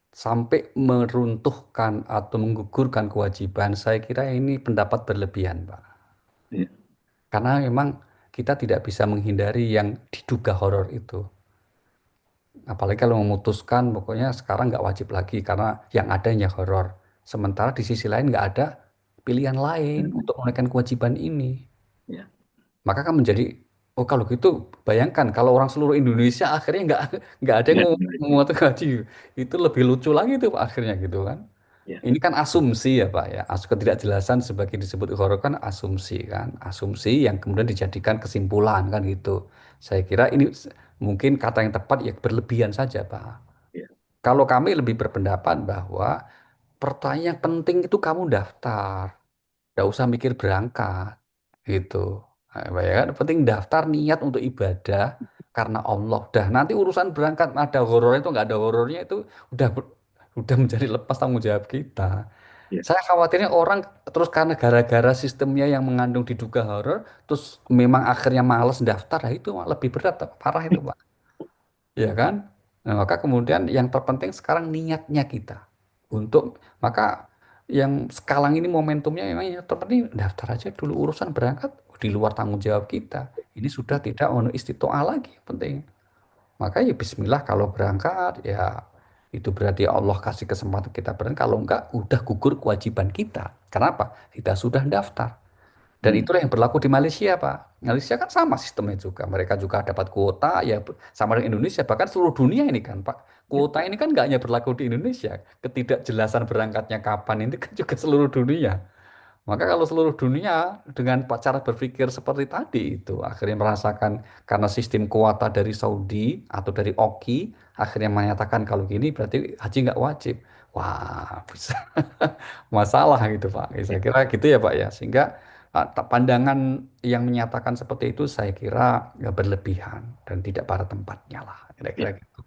sampai meruntuhkan atau menggugurkan kewajiban, saya kira ini pendapat berlebihan, Pak. Iya. Karena memang kita tidak bisa menghindari yang diduga horor itu. Apalagi kalau memutuskan pokoknya sekarang nggak wajib lagi karena yang adanya horor. Sementara di sisi lain nggak ada pilihan lain untuk menunaikan kewajiban ini. Iya. Maka kan menjadi, oh kalau gitu bayangkan kalau orang seluruh Indonesia akhirnya nggak ada yang mau haji, itu lebih lucu lagi tuh Pak, akhirnya gitu kan. Iya. Ini kan asumsi ya Pak ya, ketidakjelasan sebagai disebut horor kan asumsi kan, asumsi yang kemudian dijadikan kesimpulan kan gitu. Saya kira ini mungkin kata yang tepat ya berlebihan saja Pak. Iya. Kalau kami lebih berpendapat bahwa pertanyaan yang penting itu kamu daftar, nggak usah mikir berangkat gitu. Nah, ya kan? Penting daftar niat untuk ibadah karena Allah. Dah nanti urusan berangkat ada horor itu nggak ada horornya itu udah menjadi lepas tanggung jawab kita. Iya. Saya khawatirnya orang terus karena gara-gara sistemnya yang mengandung diduga horor, terus memang akhirnya males daftar, nah itu lebih berat, parah itu Pak. Ya kan? Nah, maka kemudian yang terpenting sekarang niatnya kita untuk, maka yang sekarang ini momentumnya memang yang terpenting daftar aja dulu, urusan berangkat di luar tanggung jawab kita. Ini sudah tidak memenuhi istitoah lagi, penting. Maka ya bismillah kalau berangkat ya itu berarti Allah kasih kesempatan kita berangkat. Kalau enggak udah gugur kewajiban kita. Kenapa? Kita sudah daftar. Dan itulah yang berlaku di Malaysia, Pak. Malaysia kan sama sistemnya juga. Mereka juga dapat kuota, ya sama dengan Indonesia. Bahkan seluruh dunia ini kan, Pak. Kuota ini kan nggak hanya berlaku di Indonesia. Ketidakjelasan berangkatnya kapan ini kan juga seluruh dunia. Maka kalau seluruh dunia dengan cara berpikir seperti tadi itu akhirnya merasakan karena sistem kuota dari Saudi atau dari Oki akhirnya menyatakan kalau gini berarti haji nggak wajib. Wah, bisa masalah gitu Pak. Saya kira gitu ya Pak ya. Sehingga pandangan yang menyatakan seperti itu saya kira nggak berlebihan dan tidak pada tempatnya lah. Kira-kira gitu.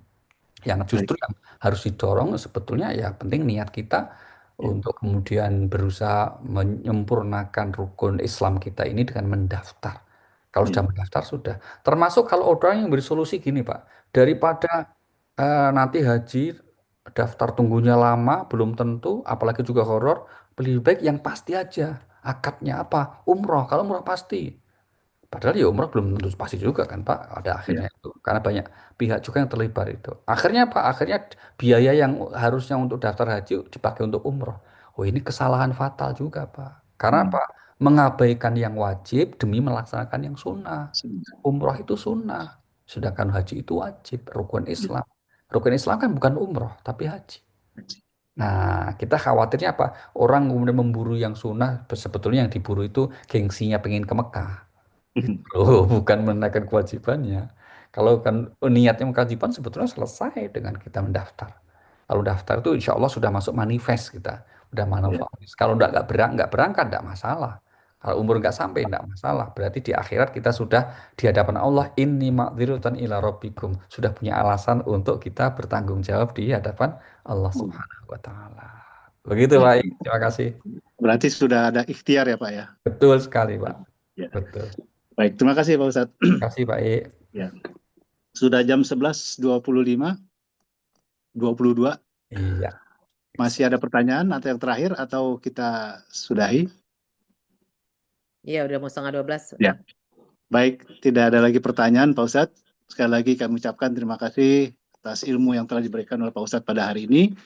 Yang justru yang harus didorong sebetulnya ya penting niat kita untuk kemudian berusaha menyempurnakan rukun Islam kita ini dengan mendaftar. Kalau sudah mendaftar sudah. Termasuk kalau orang yang bersolusi gini Pak, daripada nanti haji daftar tunggunya lama belum tentu, apalagi juga horor, lebih baik yang pasti aja. Akadnya apa? Umroh. Kalau umroh pasti. Padahal ya umroh belum tentu pasti juga kan Pak, ada akhirnya itu. Karena banyak pihak juga yang terlibat itu. Akhirnya Pak, akhirnya biaya yang harusnya untuk daftar haji dipakai untuk umroh. Oh ini kesalahan fatal juga Pak. Karena Pak, mengabaikan yang wajib demi melaksanakan yang sunnah. Umroh itu sunnah, sedangkan haji itu wajib, rukun Islam. Rukun Islam kan bukan umroh, tapi haji. Nah, kita khawatirnya apa? Orang kemudian memburu yang sunnah, sebetulnya yang diburu itu gengsinya pengen ke Mekah. Oh, bukan menaikkan kewajibannya. Kalau kan niatnya kewajiban sebetulnya selesai dengan kita mendaftar. Kalau daftar itu insya Allah sudah masuk manifest kita, udah manifest. Kalau nggak berangkat nggak masalah. Kalau umur nggak sampai nggak masalah. Berarti di akhirat kita sudah di hadapan Allah inni ma'dzirutan ila rabbikum. Sudah punya alasan untuk kita bertanggung jawab di hadapan Allah Subhanahu wa taala. Begitu Pak. Terima kasih. Berarti sudah ada ikhtiar ya Pak ya? Betul sekali Pak. Ya. Betul. Baik, terima kasih Pak Ustadz. Terima kasih Pak E. Ya. Sudah jam 11.25, 22. Iya. Masih ada pertanyaan atau yang terakhir atau kita sudahi? Iya, udah mau 11:30. Ya. Baik, tidak ada lagi pertanyaan Pak Ustadz. Sekali lagi kami ucapkan terima kasih atas ilmu yang telah diberikan oleh Pak Ustadz pada hari ini.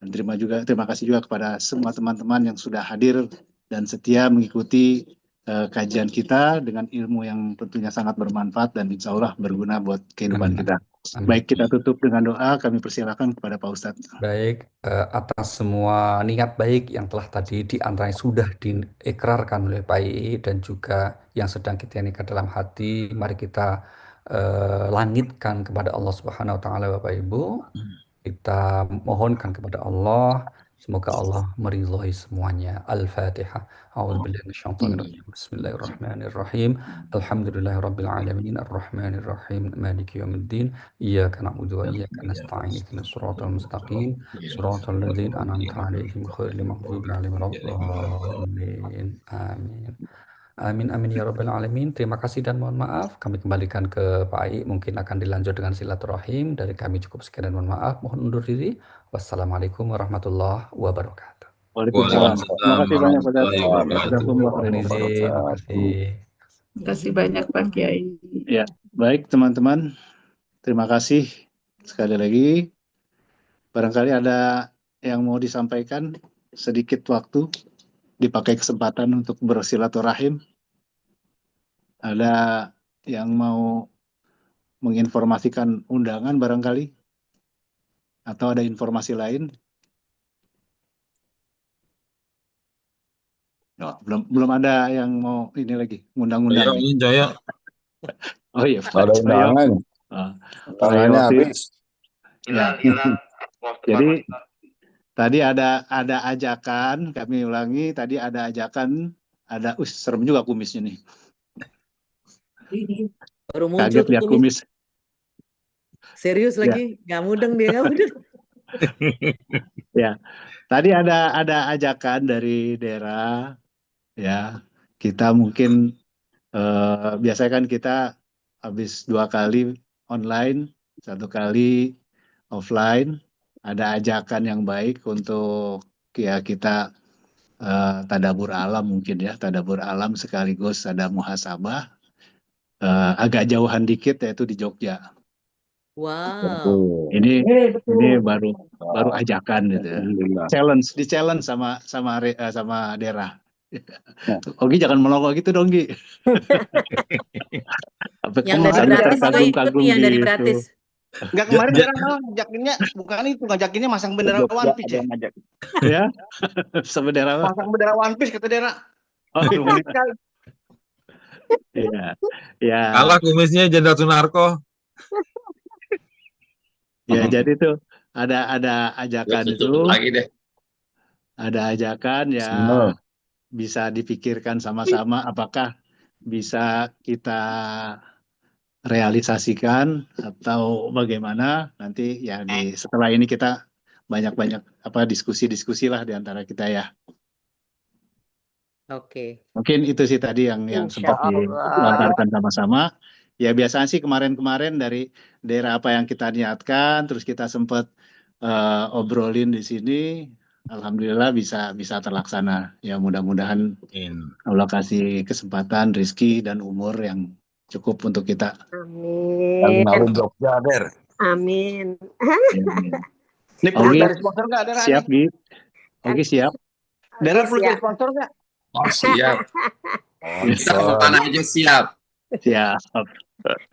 Dan terima kasih juga kepada semua teman-teman yang sudah hadir dan setia mengikuti kajian kita dengan ilmu yang tentunya sangat bermanfaat dan insya Allah berguna buat kehidupan Amin. kita. Amin. Baik, kita tutup dengan doa. Kami persilakan kepada Pak Ustadz. Baik, atas semua niat baik yang telah tadi diantaranya sudah diikrarkan oleh Pak II dan juga yang sedang kita nikah dalam hati, mari kita langitkan kepada Allah Subhanahu wa taala, Bapak Ibu. Kita mohonkan kepada Allah, semoga Allah meridhai semuanya. Al-Fatihah. A'udzubillahi minasyaitonirrajim. Bismillahirrahmanirrahim. Alhamdulillahirabbil alamin arrahmanir rahim maliki yaumiddin. Iyyaka na'budu wa iyyaka nasta'in. Ihdinas siratal mustaqim. Siratal ladzina an'amta 'alaihim ghairil maghdubi 'alaihim waladdallin. Amin. Amin amin ya rabbal alamin. Terima kasih dan mohon maaf. Kami kembalikan ke Pak Ai. Mungkin akan dilanjut dengan silaturahim. Dari kami cukup sekian dan mohon maaf. Mohon undur diri. Wassalamualaikum warahmatullahi wabarakatuh. Waalaikumsalam. Terima kasih banyak Pak Ustadz. warahmatullahi wabarakatuh. Jazakumullah Mohon khairan. izin. Terima kasih. Terima kasih banyak Pak Kiai. Ya, baik teman-teman. Terima kasih sekali lagi. Barangkali ada yang mau disampaikan, sedikit waktu dipakai kesempatan untuk bersilaturahim. Ada yang mau menginformasikan undangan barangkali? Atau ada informasi lain? Oh, belum ada yang mau ini lagi, ngundang-undang. Jaya, ingin Jaya. Oh iya, Ada Pak Cahyo. undangan. Undangannya Pak Yosi. habis. Ya. Jadi tadi ada ajakan, kami ulangi, tadi ada ajakan, serem juga kumisnya nih. Baru muncul Kaget tuh lihat kumis. kumis. Serius Ya. lagi, nggak mudeng dia, nggak mudeng. Ya, tadi ada ajakan dari daerah, ya. Kita mungkin biasanya kan kita habis 2 kali online, 1 kali offline. Ada ajakan yang baik untuk ya kita tadabur alam mungkin ya, tadabur alam sekaligus ada muhasabah. Agak jauhan dikit yaitu di Jogja. Wow. Ini baru ajakan gitu ya. Alhamdulillah. Challenge sama daerah. Ogi jangan melongo gitu dong, Gi. Yang dari Bratis juga ikut nih, yang dari Bratis. Enggak, kemarin daerah malah ngajakinnya bukan itu, ngajakinnya masang bendera One Piece ya. Ya. Sama daerah apa? Masang bendera One Piece kata daerah. Oh, iya. Ya. Kalah kumisnya Jenderal Sunarko. Ya, jadi tuh ada ajakan itu. Lagi deh. Ada ajakan ya. Benar. Bisa dipikirkan sama-sama apakah bisa kita realisasikan atau bagaimana nanti ya setelah ini kita banyak diskusi lah di antara kita ya. Oke. Mungkin itu sih tadi yang sempat dilontarkan sama-sama. Ya biasanya sih kemarin dari daerah apa yang kita niatkan terus kita sempat obrolin di sini. Alhamdulillah bisa terlaksana. Ya mudah-mudahan Allah kasih kesempatan, rezeki dan umur yang cukup untuk kita. Amin. Alun-alun Jogja, Der. Amin. Ini perlu dari sponsor nggak daerah? Siap, Gi. Oke, siap. Daerah perlu dari sponsor nggak? Oh, siap. Kita kapan aja siap. Siap.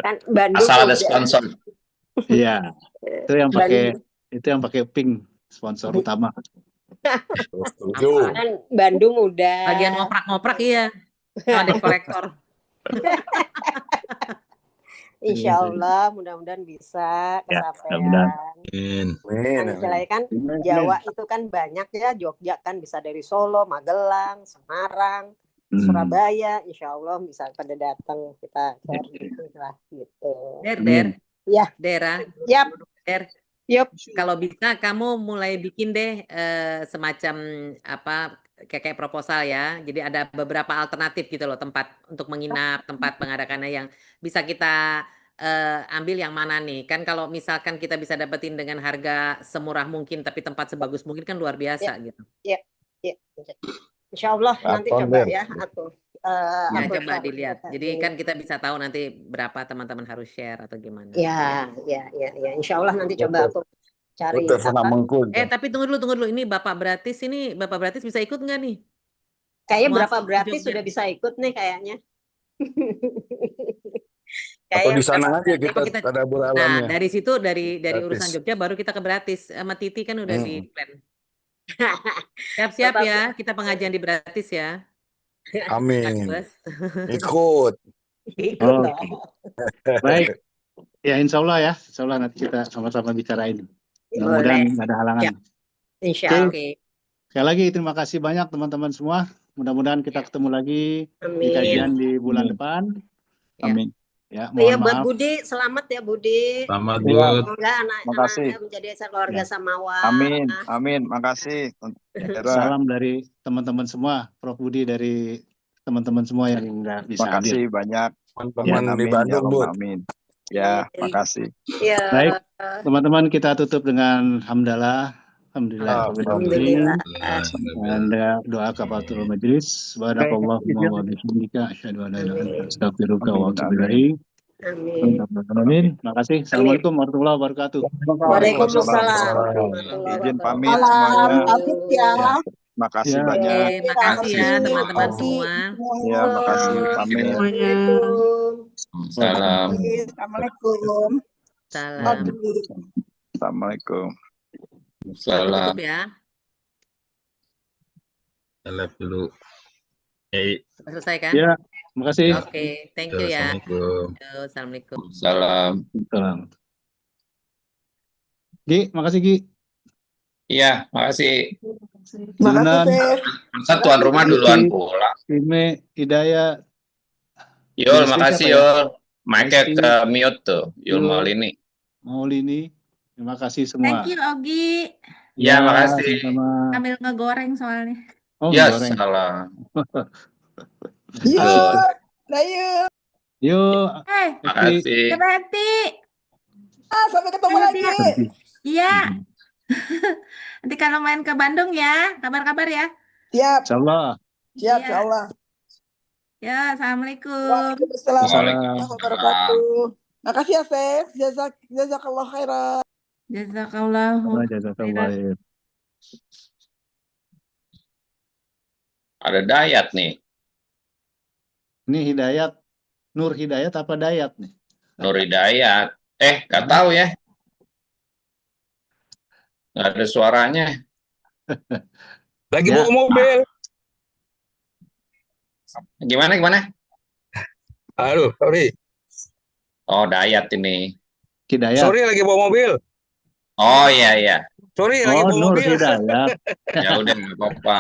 Kan Bandung Asal ada udah. sponsor. Iya. Itu yang pakai pink sponsor utama. Kan Bandung udah. Bagian ngoprak-ngoprak iya. Ada kolektor. Insya Allah mudah-mudahan bisa kesampaian. Kan istilahnya kan Jawa itu kan banyak ya, Jogja kan bisa dari Solo, Magelang, Semarang, Surabaya, insya Allah bisa pada datang kita cari lah gitu. Ya. Daerah. Yap. Yup. Kalau bisa kamu mulai bikin deh semacam kayak proposal ya. Jadi ada beberapa alternatif gitu loh, tempat untuk menginap, tempat pengadakannya yang bisa kita ambil yang mana nih. Kan kalau misalkan kita bisa dapetin dengan harga semurah mungkin tapi tempat sebagus mungkin kan luar biasa gitu. Iya. Insya Allah nanti coba ya aku. Coba dilihat. Jadi kan kita bisa tahu nanti berapa teman-teman harus share atau gimana. Ya. Insya Allah nanti coba aku cari telepon apa? amangku. Tapi tunggu dulu. Ini Bapak Bratis bisa ikut nggak nih? Kayaknya Mau berapa ke berarti Jogja? sudah bisa ikut nih kayaknya. Atau di sana berapa aja berarti kita kita- ada Nah, beralamnya. dari situ dari Gratis. urusan Jogja baru kita ke Bratis. Sama Titi kan udah di plan. Siap-siap Bapak- ya, kita pengajian di Bratis ya. Amin. Bos. Ikut. Ikut Oh, dong. baik. Ya, insya Allah nanti kita sama-sama bicarain. Mudah-mudahan Boleh. nggak ada halangan. Ya. Insya Oke. Allah. Oke. Sekali lagi terima kasih banyak teman-teman semua. Mudah-mudahan kita ketemu lagi di Amin. kajian di bulan depan. Ya. Amin. Ya, Iya mohon buat maaf. Budi, selamat ya Budi. Selamat Iya. Bud. Semoga anak-anaknya Makasih. menjadi keluarga Ya. Samawa. Amin, amin. Makasih. Era. Salam dari teman-teman semua, Prof Budi dari teman-teman semua yang nggak bisa hadir. Makasih banyak. Teman-teman Amin, di amin. Ya Bandung, Bud. Allah, amin. Ya, makasih. Ya. Baik, teman-teman kita tutup dengan hamdalah. Alhamdulillah. Alhamdulillah. Dan doa kafaratul majelis. Subhanakallahumma wa bihamdika asyhadu an la ilaha illa anta astaghfiruka wa atubu ilaik. Amin. Amin. Terima kasih. Assalamualaikum warahmatullahi wabarakatuh. Waalaikumsalam. Izin pamit Salam, semuanya. pamit ya. Makasih Ya. banyak. Oke, makasih ya teman-teman semua. Ya, makasih. Pamit. Semuanya. Salam. Assalamualaikum. Salam. Assalamualaikum. Salam. Tutup ya. Live dulu. Selesai kan? Ya, terima kasih. Oke, thank you ya. Assalamualaikum. Yo, Assalamualaikum. Salam. Salam. Gi, makasih Gi. Iya, makasih. Junan, Masa tuan rumah duluan pulang. Ime, Hidayat. Yul, Desi makasih siapa ya? Yul. Mic-nya Desi. ke mute tuh, Yul Yul. Maulini. Maulini. Terima kasih semua. Thank you Ogi. Ya, makasih. Sama. Sambil ngegoreng soalnya. Oh, Ya, goreng. salah. Yuk, ayo. Yuk. Makasih. Berarti. Sampai ketemu lagi. Iya. Nanti kalau main ke Bandung ya, kabar-kabar ya. Siap. Insyaallah. Siap, Iya. insyaallah. Ya, assalamualaikum. Waalaikumsalam Waalaikumsalam. warahmatullahi wabarakatuh. Makasih ya, Sef. Jazakallah khairan. Jazakallahu Jazakallah khair. Ada Dayat nih. Ini Hidayat, Nur Hidayat apa Dayat nih? Nur Hidayat. Nggak tahu ya. Nggak ada suaranya. Lagi Ya. bawa mobil. Gimana? Aduh, sorry. Oh, Dayat ini. Hidayat. Sorry lagi bawa mobil. Oh, iya. Sorry lagi Oh, bawa Nur mobil. Hidayat. Ya udah, nggak apa-apa.